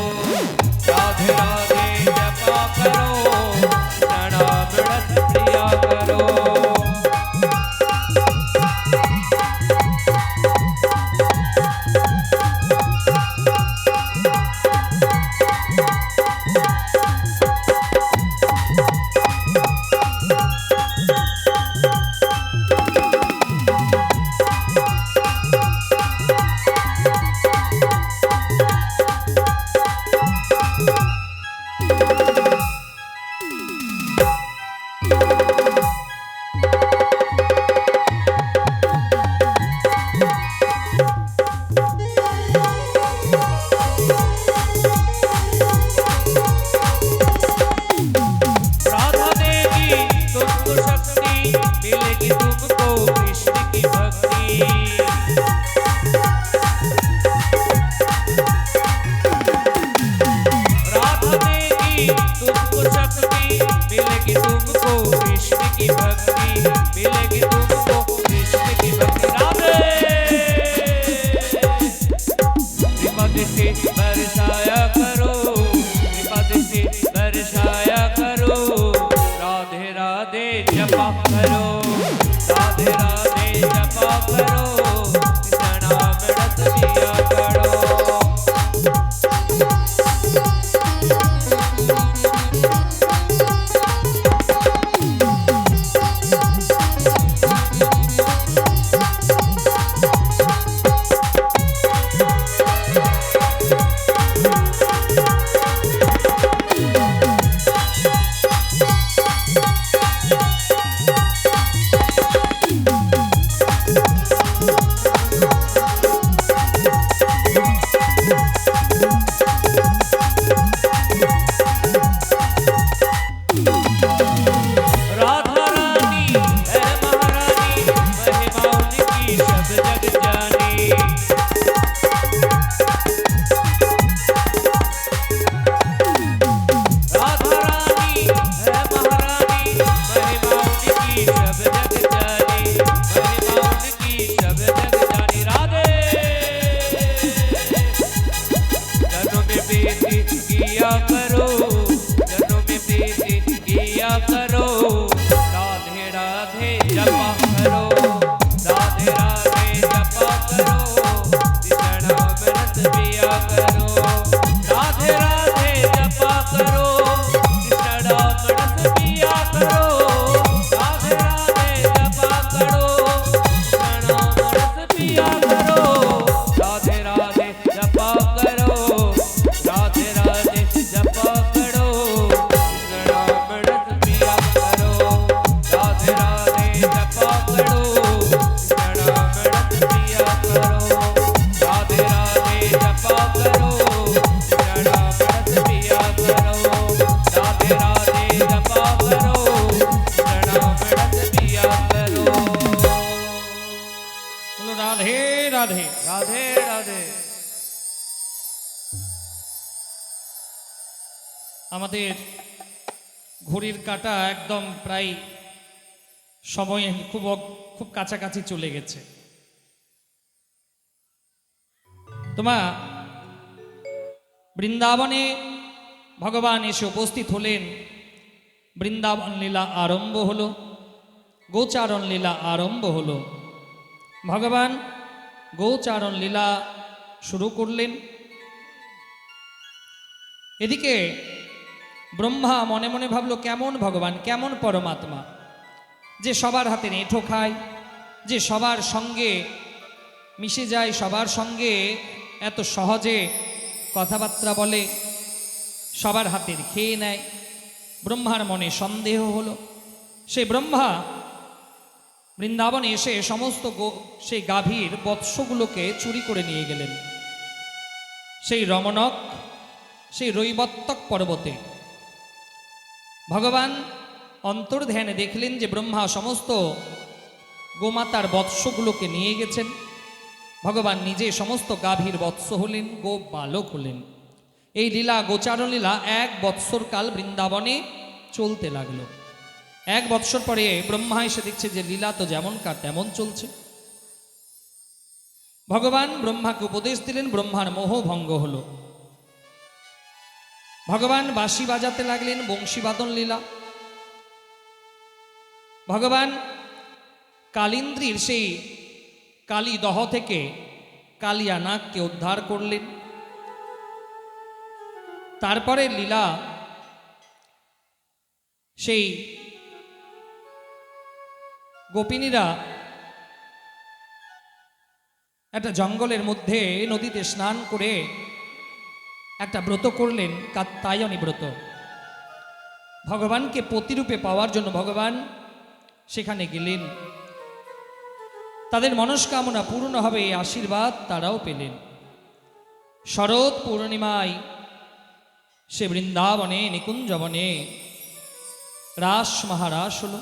राधे राधे जपा करो, प्रणाम रस पिया करो। बरसाया करो, कृपा दृष्टि बरसाया करो, राधे राधे जपा करो, राधे राधे जपा करो, कृष्ण नाम रस पिया करो। राधे राधे राधे। আমাদের ঘড়ির কাঁটা একদম প্রায় সময় খুব কাছাকাছি চলে গেছে। তোমা বৃন্দাবনে ভগবান এসে উপস্থিত হলেন, বৃন্দাবন লীলা আরম্ভ হলো, গোচারণ লীলা আরম্ভ হলো। ভগবান গোচারণ লীলা শুরু করলেন। এদিকে ব্রহ্মা মনে মনে ভাবলো, কেমন ভগবান, কেমন পরমাত্মা, যে সবার হাতে এঁঠো খায়, যে সবার সঙ্গে মিশে যায়, সবার সঙ্গে এত সহজে কথাবার্তা বলে, সবার হাতের খেয়ে নেয়। ব্রহ্মার মনে সন্দেহ হলো। সেই ব্রহ্মা বৃন্দাবনে এসে সমস্ত সেই গাভীর বৎসগুলোকে চুরি করে নিয়ে গেলেন সেই রমণক, সেই রৈবত্যক পর্বতে। ভগবান অন্তর্ধ্যানে দেখলেন যে ব্রহ্মা সমস্ত গোমাতার বৎসগুলোকে নিয়ে গেছেন। ভগবান নিজে সমস্ত গাভীর বৎস হলেন, গো বালক হলেন। এই লীলা, গোচারণ লীলা 1 বৎসর কাল বৃন্দাবনে চলতে লাগলো। 1 বৎসর পরে ব্রহ্মা এসে দেখছে যে লীলা তো যেমনকার তেমন চলছে। ভগবান ব্রহ্মাকে উপদেশ দিলেন, ব্রহ্মার মোহ ভঙ্গ হলো। ভগবান বাঁশি বাজাতে লাগলেন, বংশীবাদন লীলা। ভগবান কালিন্দ্রীর সেই কালী দহ থেকে কালিয়া নাগকে উদ্ধার করলেন। তারপরে লীলা সেই গোপিনীরা একটা জঙ্গলের মধ্যে নদীতে স্নান করে একটা ব্রত করলেন, কাত্যায়নী ব্রত। ভগবানকে প্রতিরূপে পাওয়ার জন্য ভগবান সেখানে গেলেন। তাদের মনস্কামনা পূর্ণ হবে এই আশীর্বাদ তারাও পেলেন। শরৎ পূর্ণিমায় সে বৃন্দাবনে নিকুঞ্জবনে রাস মহারাস হল।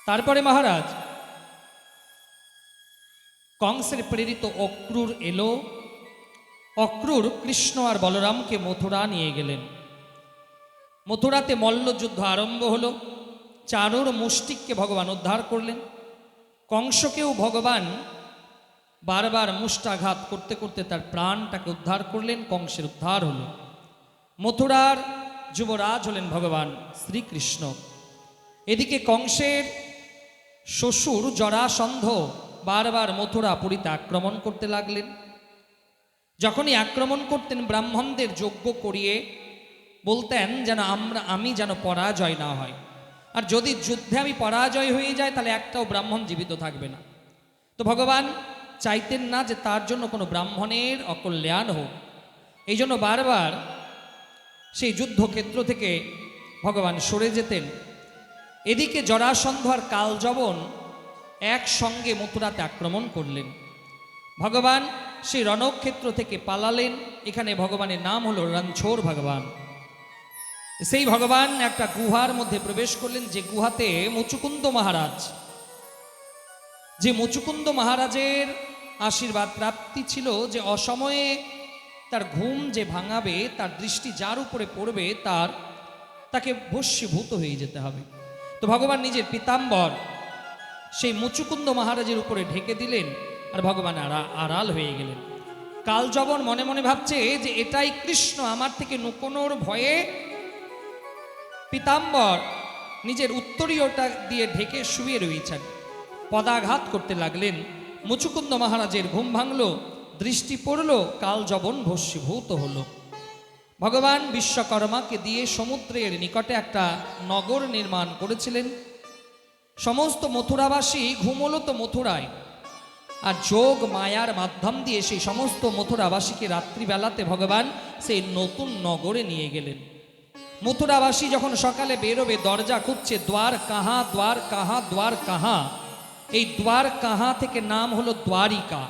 তারপরে মহারাজ কংসের প্রেরিত অক্রুর এলো। অক্রুর কৃষ্ণ আর বলরামকে মথুরা নিয়ে গেলেন। মথুরাতে মল্লযুদ্ধ আরম্ভ হলো। চারুর মুষ্টিককে ভগবান উদ্ধার করলেন। কংসকেও ভগবান বারবার মুষ্টাঘাত করতে করতে তার প্রাণটাকে উদ্ধার করলেন। কংসের উদ্ধার হলো। মথুরার যুবরাজ হলেন ভগবান শ্রীকৃষ্ণ। এদিকে কংসের শ্বশুর জরাসন্ধ বারবার মথুরা পুরীতে আক্রমণ করতে লাগলেন। যখনই আক্রমণ করতেন ব্রাহ্মণদের যজ্ঞ করিয়ে বলতেন যেন আমি যেন পরাজয় না হয়, আর যদি যুদ্ধে আমি পরাজয় হয়ে যাই তাহলে একটাও ব্রাহ্মণ জীবিত থাকবে না। তো ভগবান চাইতেন না যে তার জন্য কোনো ব্রাহ্মণের অকল্যাণ হোক। এই জন্য বারবার সেই যুদ্ধক্ষেত্র থেকে ভগবান সরে যেতেন। এদিকে জরাসন্ধ আর কালযবন একসঙ্গে মথুরাতে আক্রমণ করলেন। ভগবান সেই রণক্ষেত্র থেকে পালালেন। এখানে ভগবানের নাম হলো রণছোড় ভগবান। সেই ভগবান একটা গুহার মধ্যে প্রবেশ করলেন, যে গুহাতে মুচুকুন্দ মহারাজ, যে মুচুকুন্দ মহারাজের আশীর্বাদ প্রাপ্তি ছিল যে অসময়ে তার ঘুম যে ভাঙাবে, তার দৃষ্টি যার উপরে পড়বে তাকে ভস্মীভূত হয়ে যেতে হবে। তো ভগবান নিজের পীতাম্বর সেই মুচুকুন্দ মহারাজের উপরে ঢেকে দিলেন, আর ভগবান আড়াল হয়ে গেলেন। কালযবন মনে মনে ভাবছে যে এটাই কৃষ্ণ, আমার থেকে লুকোনোর ভয়ে পীতাম্বর নিজের উত্তরীয়টা দিয়ে ঢেকে শুয়ে রয়েছেন। পদাঘাত করতে লাগলেন। মুচুকুন্দ মহারাজের ঘুম ভাঙল, দৃষ্টি পড়ল, কালযবন ভস্মীভূত হলো। ভগবান বিশ্বকর্মাকে দিয়ে সমুদ্রের নিকটে একটা নগর নির্মাণ করেছিলেন। সমস্ত মথুরাবাসী ঘুমলো তো মথুরায়, আর যোগ মায়ার মাধ্যম দিয়ে সেই সমস্ত মথুরাবাসীকে রাত্রিবেলাতে ভগবান সেই নতুন নগরে নিয়ে গেলেন। মথুরাবাসী যখন সকালে বেরোবে দরজা খুঁজছে, দ্বার কাহা, দ্বার কাহা, দ্বার কাহা। এই দ্বার কাহা থেকে নাম হলো দ্বারিকা।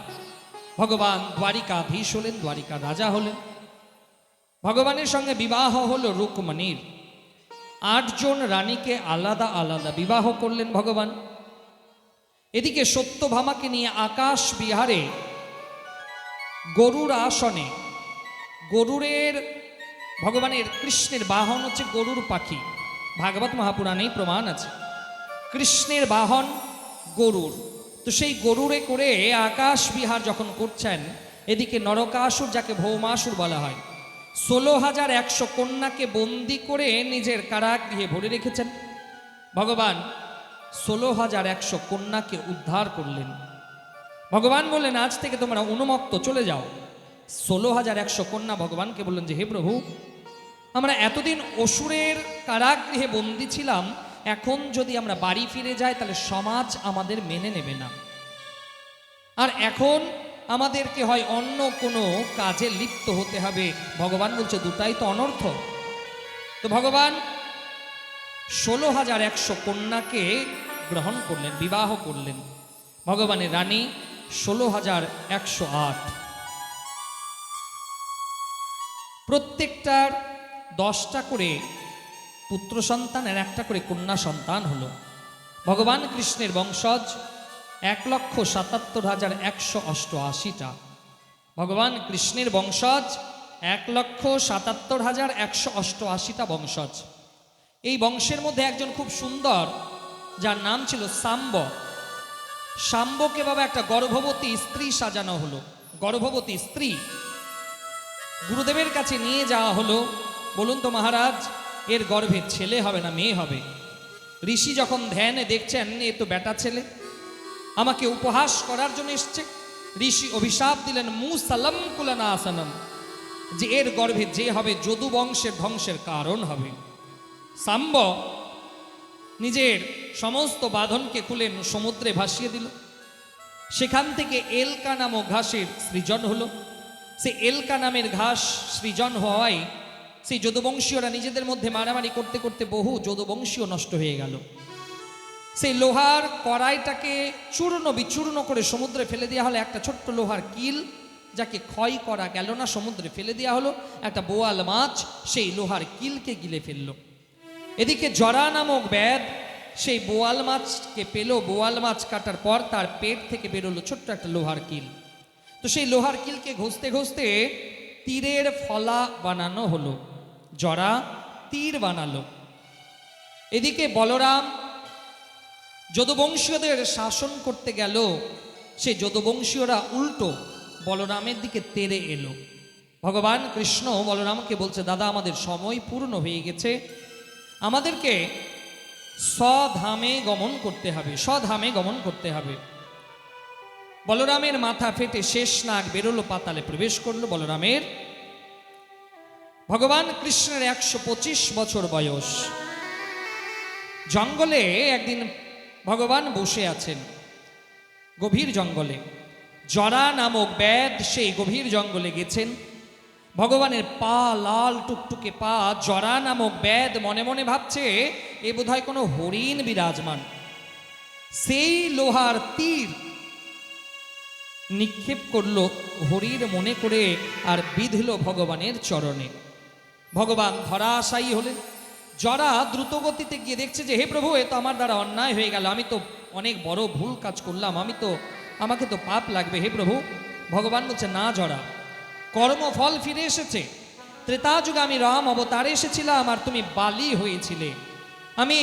ভগবান দ্বারিকাধীশ হলেন, দ্বারিকা রাজা হলেন। ভগবানের সঙ্গে বিবাহ হলো রুক্মণীর। 8 জন রানীকে আলাদা আলাদা বিবাহ করলেন ভগবান। এদিকে সত্যভামাকে নিয়ে আকাশ বিহারে গরুর আসনে, গরুরের ভগবানের কৃষ্ণের বাহন হচ্ছে গরুর পাখি। ভাগবত মহাপুরাণেই প্রমাণ আছে কৃষ্ণের বাহন গরুর। তো সেই গরুরে করে আকাশ বিহার যখন করছেন, এদিকে নরকাসুর, যাকে ভৌমাসুর বলা হয়, 16,100 কন্যাকে বন্দি করে নিজের কারাগৃহে ভরে রেখেছেন। ভগবান 16,100 কন্যাকে উদ্ধার করলেন। ভগবান বললেন আজ থেকে তোমরা উন্মুক্ত চলে যাও। 16,100 কন্যা ভগবানকে বললেন যে হে প্রভু, আমরা এতদিন অসুরের কারাগৃহে বন্দি ছিলাম, এখন যদি আমরা বাড়ি ফিরে যাই তাহলে সমাজ আমাদের মেনে নেবে না, আর এখন আমাদেরকে হয় অন্য কোনো কাজে লিপ্ত হতে হবে। ভগবান বলছে দুটাই তো অনর্থ। তো ভগবান 16,100 কন্যাকে গ্রহণ করলেন, বিবাহ করলেন। ভগবানের রানী 16,108। প্রত্যেকটার 10টা করে পুত্র সন্তান আর 1টা করে কন্যা সন্তান হলো। ভগবান কৃষ্ণের বংশজ 1,77,188টা। ভগবান কৃষ্ণের বংশজ 1,77,188টা বংশজ। এই বংশের মধ্যে একজন খুব সুন্দর, যার নাম ছিল সাম্ব। শাম্বকে বাবা একটা গর্ভবতী স্ত্রী সাজানো হলো। গর্ভবতী স্ত্রী গুরুদেবের কাছে নিয়ে যাওয়া হলো। বলুন তো মহারাজ, এর গর্ভে ছেলে হবে না মেয়ে হবে? ঋষি যখন ধ্যানে দেখছেন এ তো বেটা ছেলে, আমাকে উপহাস করার জন্য এসছে। ঋষি অভিশাপ দিলেন মুসাল্লাম কুলানা আসানম, যে এর গর্ভে যে হবে যদু বংশের ধ্বংসের কারণ হবে। শাম্ব নিজের সমস্ত বাঁধনকে খুলে সমুদ্রে ভাসিয়ে দিল। সেখান থেকে এলকা নামক ঘাসের সৃজন হলো। সে এলকা নামের ঘাস সৃজন হওয়ায় সেই যদুবংশীয়রা নিজেদের মধ্যে মারামারি করতে করতে বহু যদুবংশীয় নষ্ট হয়ে গেল। সেই লোহার কড়াইটাকে চূর্ণ বিচূর্ণ করে সমুদ্রে ফেলে দেওয়া হলো। একটা ছোট্ট লোহার কিল, যাকে ক্ষয় করা গেল না, সমুদ্রে ফেলে দেওয়া হলো। একটা বোয়াল মাছ সেই লোহার কিলকে গিলে ফেললো। এদিকে জরা নামক ব্যাধ সেই বোয়াল মাছকে পেল। বোয়াল মাছ কাটার পর তার পেট থেকে বেরোলো ছোট্ট একটা লোহার কিল। তো সেই লোহার কিলকে ঘষতে ঘষতে তীরের ফলা বানানো হলো। জরা তীর বানালো। এদিকে বলরাম যদুবংশীয়দের শাসন করতে গেল। সে যদুবংশীয়রা উল্টো বলরামের দিকে তেড়ে এলো। ভগবান কৃষ্ণ বলরামকে বলছে, দাদা আমাদের সময় পূর্ণ হয়ে গেছে, আমাদেরকে স্বধামে গমন করতে হবে, স্বধামে গমন করতে হবে। বলরামের মাথা ফেটে শেষ নাগ বেরোলো, পাতালে প্রবেশ করলো বলরামের। ভগবান কৃষ্ণের 125 বছর বয়স। জঙ্গলে একদিন ভগবান বসে আছেন, গভীর জঙ্গলে। জরা নামক ব্যাধ সেই গভীর জঙ্গলে গেছেন। ভগবানের পা লাল টুকটুকে পা। জরা নামক ব্যাধ মনে মনে ভাবছে এ বোধহয় কোনো হরিণ বিরাজমান। সেই লোহার তীর নিক্ষেপ করলো হরির মনে করে আর বিঁধল ভগবানের চরণে। ভগবান ধরাশায়ী হলেন। জরা দ্রুত গতিতে গিয়ে দেখছে যে হে প্রভু, এ তো আমার দ্বারা অন্যায় হয়ে গেল, আমি তো অনেক বড় ভুল কাজ করলাম, আমাকে তো পাপ লাগবে হে প্রভু। ভগবান বলছে, না জরা, কর্মফল ফিরে এসেছে। ত্রেতা যুগে আমি রাম অবতারে এসেছিলাম আর তুমি বালি হয়েছিলে। আমি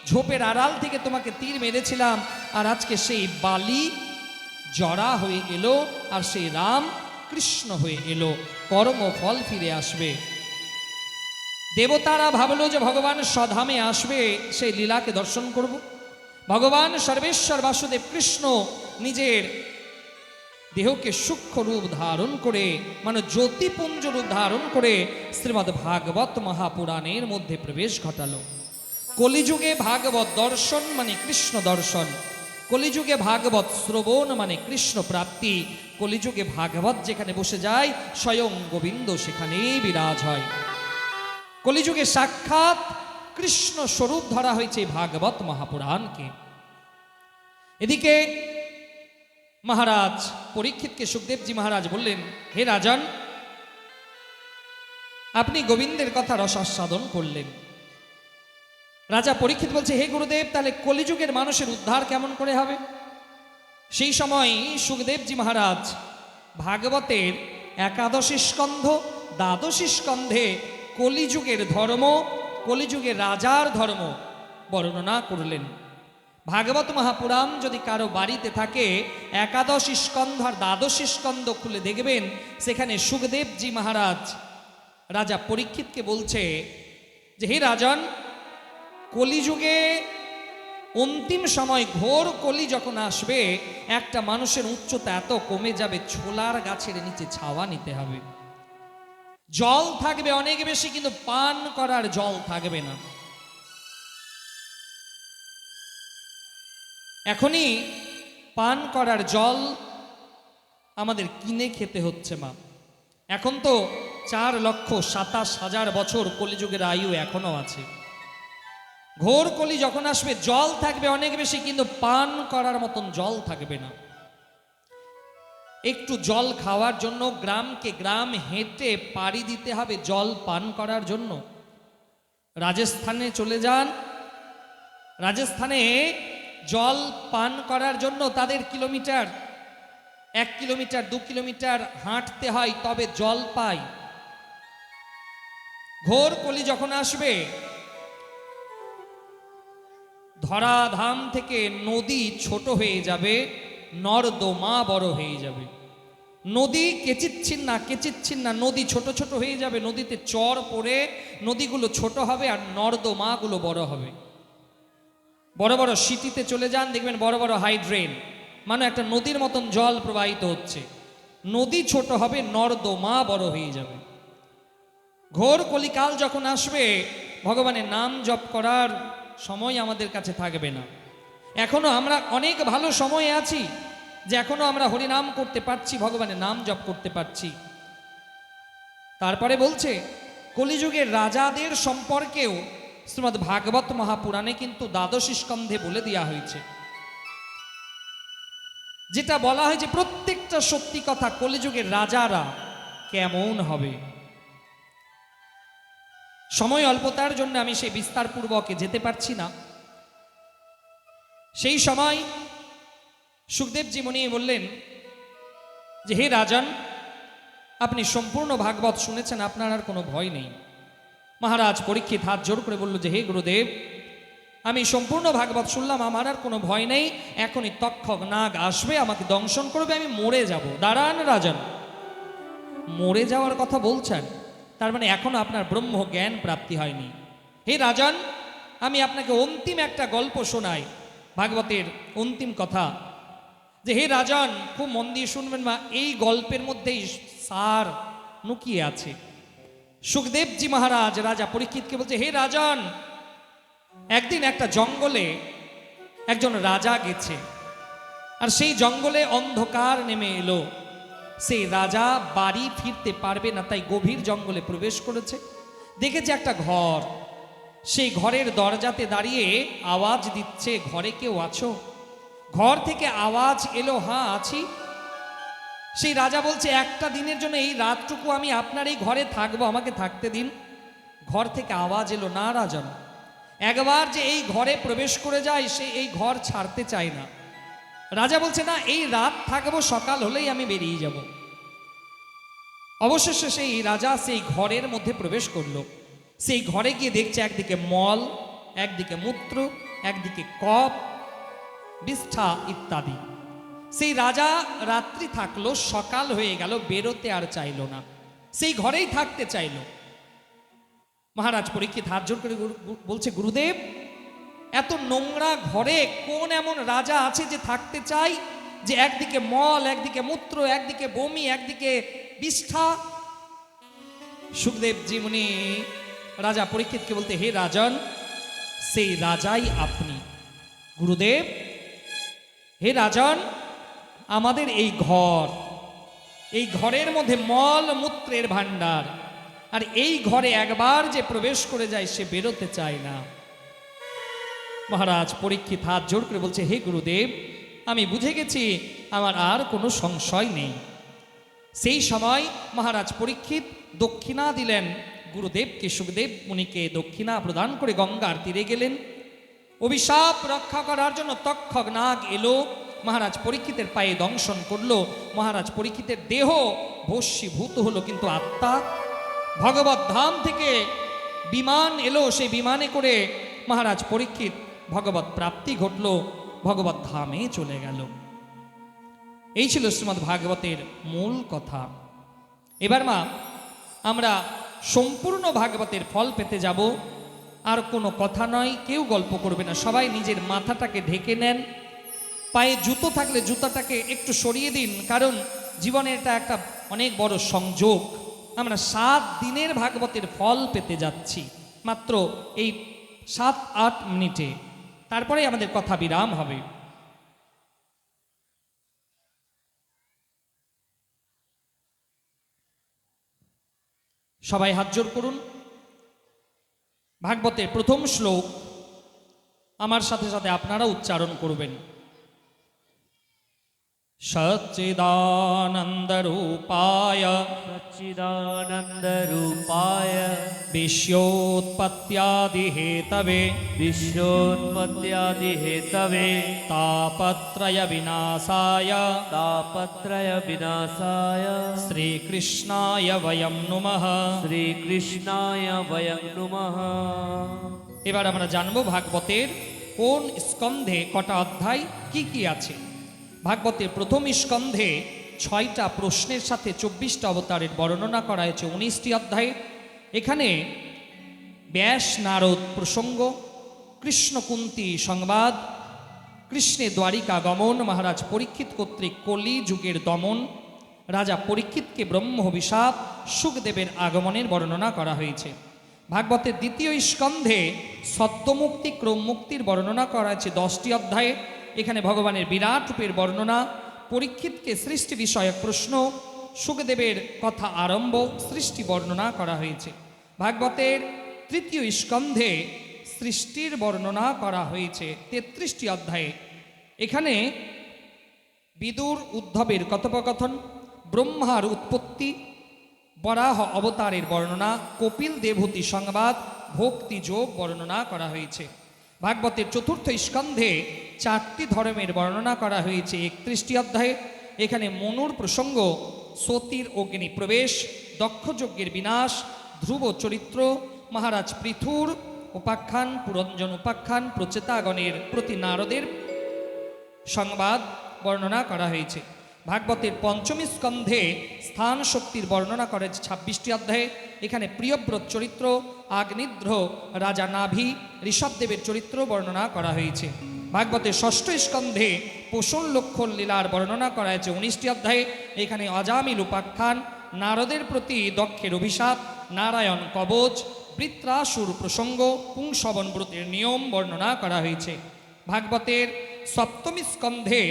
ঝোপের আড়াল থেকে তোমাকে তীর মেরেছিলাম আর আজকে সেই বালি জরা হয়ে এলো আর সেই রাম কৃষ্ণ হয়ে এলো। কর্মফল ফিরে আসবে। দেবতারা ভাবলো যে ভগবান স্বধামে আসবে, সেই লীলাকে দর্শন করব। ভগবান সর্বেশ্বর বাসুদেব কৃষ্ণ নিজের দেহকে সূক্ষ্ম রূপ ধারণ করে, মানে জ্যোতিপুঞ্জ রূপ ধারণ করে শ্রীমদ্ ভাগবত মহাপুরাণের মধ্যে প্রবেশ ঘটালো। কলিযুগে ভাগবত দর্শন মানে কৃষ্ণ দর্শন, কলিযুগে ভাগবত শ্রবণ মানে কৃষ্ণ প্রাপ্তি। কলিযুগে ভাগবত যেখানে বসে যায় স্বয়ং গোবিন্দ সেখানেই বিরাজ হয়। কলিযুগে সাক্ষাৎ কৃষ্ণ স্বরূপ ধরা হয়েছে ভাগবত মহাপুরাণকে। এদিকে মহারাজ পরীক্ষিতকে সুখদেবজি মহারাজ বললেন, হে রাজন, আপনি গোবিন্দের কথা রসাস্বাদন করলেন। রাজা পরীক্ষিত বলছে, হে গুরুদেব, তাহলে কলিযুগের মানুষের উদ্ধার কেমন করে হবে? সেই সময় সুখদেবজি মহারাজ ভাগবতের 11 স্কন্ধ 12 স্কন্ধে কলিযুগের ধর্ম, কলিযুগের রাজার ধর্ম বর্ণনা করলেন। ভাগবত মহাপুরাণ যদি কারো বাড়িতে থাকে 11 স্কন্ধ আর 12 স্কন্ধ খুলে দেখবেন, সেখানে সুখদেবজি মহারাজ রাজা পরীক্ষিতকে বলছে যে হে রাজন, কলিযুগে অন্তিম সময় ঘোর কলি যখন আসবে, একটা মানুষের উচ্চতা এত কমে যাবে, ছোলার গাছের নিচে ছাওয়া নিতে হবে। জল থাকবে অনেক বেশি, কিন্তু পান করার জল থাকবে না। এখনই পান করার জল আমাদের কিনে খেতে হচ্ছে মা। এখন তো 4,27,000 বছর কলিযুগের আয়ু এখনো আছে। ঘোর কলি যখন আসবে জল থাকবে অনেক বেশি, কিন্তু পান করার মতন জল থাকবে না। একটু জল খাওয়ার জন্য গ্রামকে গ্রাম হেঁটে পাড়ি দিতে হবে জল পান করার জন্য। রাজস্থানে চলে যান, রাজস্থানে জল পান করার জন্য তাদের কিলোমিটার 1 কিলোমিটার 2 কিলোমিটার হাঁটতে হয়, তবে জল পায়। ঘোর কলি যখন আসবে ধরাধাম থেকে নদী ছোট হয়ে যাবে, নর্দমা বড় হয়ে যাবে। নদী কেচিচ্ছিন্না নদী ছোট ছোট হয়ে যাবে, নদীতে চর পড়ে নদীগুলো ছোট হবে আর নর্দমাগুলো বড় হবে। বড় বড় সিটিতে চলে যান, দেখবেন বড় বড় হাইড্রেন, মানে একটা নদীর মতন জল প্রবাহিত হচ্ছে। নদী ছোট হবে, নর্দমা বড় হয়ে যাবে। ঘোর কলিকাল যখন আসবে, ভগবানের নাম জপ করার সময় আমাদের কাছে থাকবে না। এখনো আমরা অনেক ভালো সময়ে আছি যে এখনো আমরা হরিনাম করতে পারছি, ভগবানের নাম জপ করতে পারছি। তারপরে বলছে কলিযুগের রাজাদের সম্পর্কেও শ্রীমদ্ ভাগবত মহাপুরাণে কিন্তু দ্বাদশ স্কন্ধে বলে দেওয়া হয়েছে, যেটা বলা হয় যে প্রত্যেকটা সত্যি কথা কলিযুগের রাজারা কেমন হবে। সময় অল্পতার জন্য আমি সেই বিস্তারপূর্বকে যেতে পারছি না। সেই সময় সুখদেবজি মুনি বললেন যে হে রাজন, আপনি সম্পূর্ণ ভাগবত শুনেছেন, আপনার আর কোনো ভয় নেই। মহারাজ পরীক্ষিত হাত জোর করে বলল যে হে গুরুদেব, আমি সম্পূর্ণ ভাগবত শুনলাম, আমার আর কোনো ভয় নেই। এখনই তক্ষক নাগ আসবে, আমাকে দংশন করবে, আমি মরে যাব। দাঁড়ান রাজন, মরে যাওয়ার কথা বলছেন, তার মানে এখনো আপনার ব্রহ্ম জ্ঞান প্রাপ্তি হয়নি। হে রাজন, আমি আপনাকে অন্তিম একটা গল্প শোনাই, ভাগবতের অন্তিম কথা। যে হে রাজন, খুব মন দিয়ে শুনবেন, মা, এই গল্পের মধ্যেই সার লুকিয়ে আছে। সুখদেবজি মহারাজ রাজা পরীক্ষিতকে বলছে, হে রাজন, একদিন একটা জঙ্গলে একজন রাজা গেছে, আর সেই জঙ্গলে অন্ধকার নেমে এলো। সেই রাজা বাড়ি ফিরতে পারবে না, তাই গভীর জঙ্গলে প্রবেশ করেছে। দেখেছে একটা ঘর, সেই ঘরের দরজাতে দাঁড়িয়ে আওয়াজ দিচ্ছে, ঘরে কেউ আছো? ঘর থেকে আওয়াজ এলো, হ্যাঁ আছি। সেই রাজা বলছে, একটা দিনের জন্য এই রাতটুকু আমি আপনার এই ঘরে থাকবো, আমাকে থাকতে দিন। ঘর থেকে আওয়াজ এলো, না রাজন, একবার যে এই ঘরে প্রবেশ করে যায় সে এই ঘর ছাড়তে চায় না। রাজা বলছে, না, এই রাত থাকবো, সকাল হলেই আমি বেরিয়ে যাব। অবশেষে সেই রাজা সেই ঘরের মধ্যে প্রবেশ করলো। সেই ঘরে গিয়ে দেখছে একদিকে মল, একদিকে মূত্র, একদিকে কপ, বিষ্ঠা ইত্যাদি। সেই রাজা রাত্রি থাকলো, সকাল হয়ে গেল, বেরোতে আর চাইল না, সেই ঘরেই থাকতে চাইল। মহারাজ পরীক্ষিত হাত জোর করে বলছে, গুরুদেব, এত নোংরা ঘরে কোন এমন রাজা আছে যে থাকতে চাই, যে একদিকে মল, একদিকে মূত্র, একদিকে বমি, একদিকে বিষ্ঠা? সুখদেবজি মুনি রাজা পরীক্ষিতকে বলতে, হে রাজন, সেই রাজাই আপনি। গুরুদেব, হে রাজন, আমাদের এই ঘর, এই ঘরের মধ্যে মল মূত্রের ভাণ্ডার, আর এই ঘরে একবার যে প্রবেশ করে যায় সে বেরোতে চায় না। মহারাজ পরীক্ষিত হাত জোর করে বলছে, হে গুরুদেব, আমি বুঝে গেছি, আমার আর কোনো সংশয় নেই। সেই সময় মহারাজ পরীক্ষিত দক্ষিণা দিলেন গুরুদেবকে। সুখদেব মুনিকে দক্ষিণা প্রদান করে গঙ্গার তীরে গেলেন। অভিশাপ রক্ষা করার জন্য তক্ষক নাগ এলো, মহারাজ পরীক্ষিতের পায়ে দংশন করলো। মহারাজ পরীক্ষিতের দেহ ভস্মীভূত হলো, কিন্তু আত্মা ভগবত ধাম থেকে বিমান এলো, সেই বিমানে করে মহারাজ পরীক্ষিত ভগবত প্রাপ্তি ঘটল, ভগবত ধামে চলে গেল। এই ছিল শ্রীমদ্ ভাগবতের মূল কথা। এবার মা, আমরা সম্পূর্ণ ভাগবতের ফল পেতে যাব। আর কোনো কথা নয়, কেউ গল্প করবে না, সবাই নিজের মাথাটাকে ঢেকে নেন। পায়ে জুতো থাকলে জুতাটাকে একটু সরিয়ে দিন, কারণ জীবনে এটা একটা অনেক বড় সংযোগ। আমরা 7 দিনের ভাগবতের ফল পেতে যাচ্ছি মাত্র এই 7-8 মিনিটে, তারপরে আমাদের কথা বিরাম হবে। সবাই হাত জোর করুন। ভাগবতের প্রথম শ্লোক আমার সাথে সাথে আপনারা উচ্চারণ করবেন। সচ্চিদানন্দরূপায় সচ্চিদানন্দরূপায় বিশ্বোৎপত্ত্যাদিহেতবে विश्वोत्पत्त्यादिहेतवे तापत्रय विनाशाय तापत्रय विनाशाय श्रीकृष्णाय वयं नुमः। श्रीकृष्णाय वयं नुमः। এবার আমরা জানবো ভাগবতের কোন স্কন্ধে কটা অধ্যায় কি কি আছে। ভাগবতের প্রথম স্কন্ধে 6টা প্রশ্নের সাথে 24টা অবতারের বর্ণনা করা হয়েছে 19টি অধ্যায়ে। এখানে ব্যাস নারদ প্রসঙ্গ, কৃষ্ণ কুন্তী সংবাদ, কৃষ্ণের দ্বারিকা গমন, মহারাজ পরীক্ষিত কর্তৃক কলি যুগের দমন, রাজা পরীক্ষিতকে ব্রহ্ম অভিশাপ, সুখদেবের আগমনের বর্ণনা করা হয়েছে। ভাগবতের দ্বিতীয় স্কন্ধে সত্যমুক্তি ক্রম মুক্তির বর্ণনা করা হয়েছে 10টি অধ্যায়ে। এখানে ভগবানের বিরাট রূপের বর্ণনা, পরীক্ষিতকে সৃষ্টি বিষয়ক প্রশ্ন, সুখদেবের কথা আরম্ভ, সৃষ্টি বর্ণনা করা হয়েছে। ভাগবতের তৃতীয় স্কন্ধে সৃষ্টির বর্ণনা করা হয়েছে 33টি অধ্যায়ে। এখানে বিদুর উদ্ধবের কথোপকথন, ব্রহ্মার উৎপত্তি, বরাহ অবতারের বর্ণনা, কপিল দেবহূতি সংবাদ, ভক্তি যোগ বর্ণনা করা হয়েছে। ভাগবতের চতুর্থ স্কন্ধে 4টি ধর্মের বর্ণনা করা হয়েছে 31টি অধ্যায়ে। এখানে মনুর প্রসঙ্গ, সতীর অগ্নি প্রবেশ, দক্ষযজ্ঞের বিনাশ, ধ্রুব চরিত্র, মহারাজ পৃথুর উপাখ্যান, পুরঞ্জন উপাখ্যান, প্রচেতাগণের প্রতি নারদের সংবাদ বর্ণনা করা হয়েছে। ভাগবতের পঞ্চম স্কন্ধে স্থান শক্তির বর্ণনা করা হয়েছে 26টি অধ্যায়ে। এখানে প্রিয়ব্রত চরিত্র, আগ্নিধ্র, রাজা নাভি, ঋষভদেবের চরিত্র বর্ণনা করা হয়েছে। ভাগবতের ষষ্ঠ স্কন্ধে পোষণ লক্ষণ লীলার বর্ণনা করা হয়েছে 19টি অধ্যায়ে। এখানে অজামিল উপাখ্যান, নারদের প্রতি দক্ষের অভিশাপ, নারায়ণ কবচ, বৃত্রাসুর প্রসঙ্গ, পুংসবন ব্রতের নিয়ম বর্ণনা করা হয়েছে। ভাগবতের সপ্তম স্কন্ধে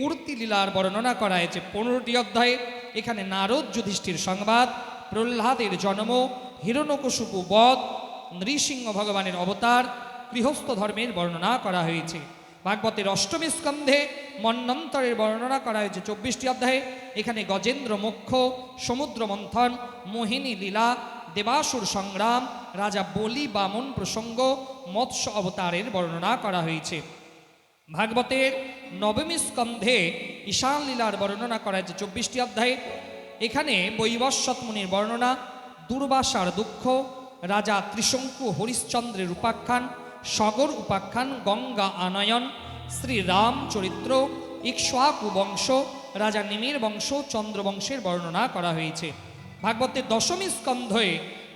উর্তি লীলার বর্ণনা করা হয়েছে 15টি অধ্যায়ে। এখানে নারদ যুধিষ্ঠির সংবাদ, প্রহ্লাদের জন্ম, হিরণ্যকশিপু বধ, নৃসিংহ ভগবানের অবতার, গৃহস্থ ধর্মের বর্ণনা করা হয়েছে। ভাগবতের অষ্টম স্কন্ধে মন্বন্তরের বর্ণনা করা হয়েছে 24টি অধ্যায়ে। এখানে গজেন্দ্র মোক্ষ, সমুদ্র মন্থন, মোহিনী লীলা, দেবাসুর সংগ্রাম, রাজা বলি বামন প্রসঙ্গ, মৎস্য অবতারের বর্ণনা করা হয়েছে। ভাগবতের নবম স্কন্ধে ঈশান লীলার বর্ণনা করা হয়েছে 24টি অধ্যায়ে। এখানে বৈবস্বত মুনির বর্ণনা, দুর্বাসার দুঃখ, রাজা ত্রিশঙ্কু হরিশ্চন্দ্রের উপাখ্যান, সগর উপাখ্যান, গঙ্গা আনয়ন, শ্রীরাম চরিত্র, ইক্ষ্বাকু বংশ, রাজা নিমির বংশ, চন্দ্রবংশের বর্ণনা করা হয়েছে। ভাগবতের দশম স্কন্ধে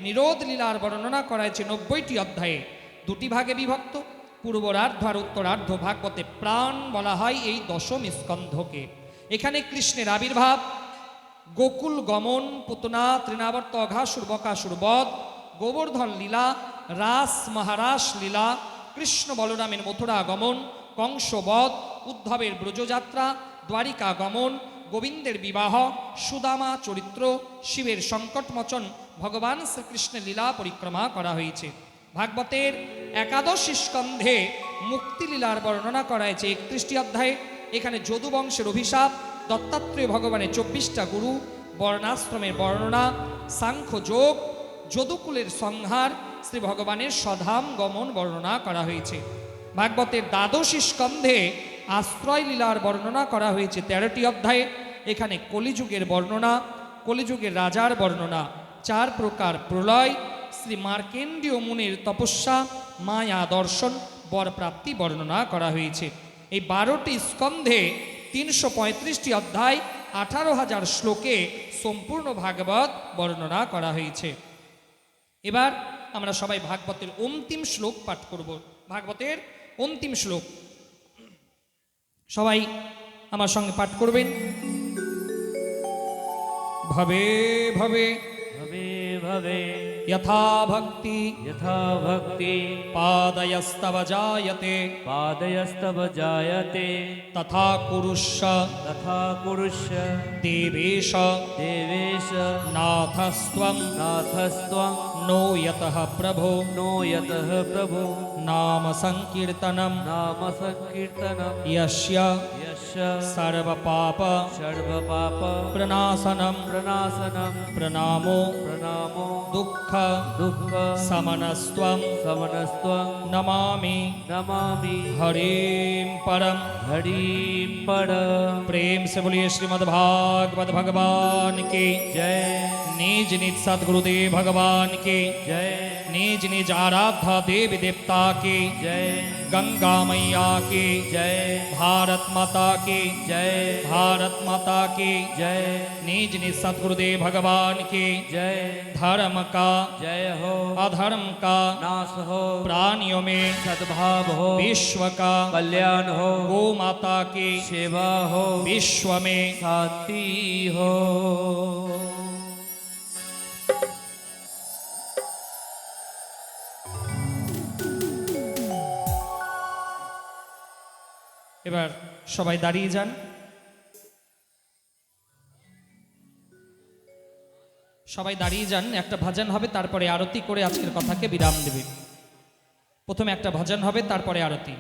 নিরোধ লীলার বর্ণনা করা হয়েছে 90টি অধ্যায়ে। 2টি ভাগে বিভক্ত, পূর্বরার্ধ আর উত্তরার্ধ। ভাগবতে প্রাণ বলা হয় এই দশম স্কন্ধকে। এখানে কৃষ্ণের আবির্ভাব, গোকুল গমন, পুতনা, তৃণাবর্ত, অঘাসুর, বকাসুর বধ, গোবর্ধন লীলা, রাস মহারাস লীলা, কৃষ্ণ বলরামের মথুরা গমন, কংস বধ, উদ্ধবের ব্রজযাত্রা, দ্বারিকা গমন, গোবিন্দের বিবাহ, সুদামা চরিত্র, শিবের সংকটমোচন, ভগবান শ্রীকৃষ্ণের লীলা পরিক্রমা করা হয়েছে। ভাগবতের একাদশ স্কন্ধে মুক্তি লীলার বর্ণনা করা হয়েছে 31টি অধ্যায়ে। এখানে যদুবংশের অভিশাপ, দত্তাত্রেয় ভগবানের 24টা গুরু, বর্ণাশ্রমের বর্ণনা, সাংখ্য যোগ, যদুকুলের সংহার, শ্রী ভগবানের স্বধাম গমন বর্ণনা করা হয়েছে। ভাগবতের দ্বাদশ স্কন্ধে আশ্রয় লীলার বর্ণনা করা হয়েছে 13টি অধ্যায়ে। এখানে কলিযুগের বর্ণনা, কলিযুগের রাজার বর্ণনা, 4 প্রকার প্রলয়, শ্রী মার্কেন্ডীয় মুনির তপস্যা, মায়া দর্শন, বরপ্রাপ্তি বর্ণনা করা হয়েছে। এই 12টি স্কন্ধে 335টি অধ্যায়, 18,000 শ্লোকে সম্পূর্ণ ভাগবত বর্ণনা করা হয়েছে। এবার আমরা সবাই ভাগবতের অন্তিম শ্লোক পাঠ করব। ভাগবতের অন্তিম শ্লোক সবাই আমার সঙ্গে পাঠ করবেন। ভবে ভবে ভবে ভবে यथा भक्ति यथा भक्ति पादयस्तव जायते पादयस्तव जायते तथा कुरुष्व तथा कुरुष्व देवेश देवेश नाथस्त्वं नाथस्त्वं नो यतः प्रभो नो यतः प्रभो नाम संकीर्तनं नाम संकीर्तनं यस्य यस्य सर्वपाप सर्वपाप प्रणाशनं प्रणाशनं प्रणामो प्रणामो दुःख दुःख समनस्त्वं समनस्त्वं नमामि नमामि हरिं परम। हरिं परम। प्रेम से बोलिए श्रीमद् भागवत भगवान की जय निज निज सद्गुरुदेव भगवान की जय। निज निज आराध्या देवी देवता की जय गंगा मैया की जय भारत माता की जय भारत माता की जय निज निज सतगुरुदेव भगवान की जय धर्म का जय हो अधर्म का नाश हो प्राणियों में सद्भाव हो विश्व का कल्याण हो गौ माता की सेवा हो विश्व में शांति हो। এবার সবাই দাঁড়িয়ে যান। সবাই দাঁড়িয়ে যান, একটা ভজন হবে তারপরে আরতি করে আজকের কথাকে বিরাম দেবে। প্রথমে একটা ভজন হবে তারপরে আরতি।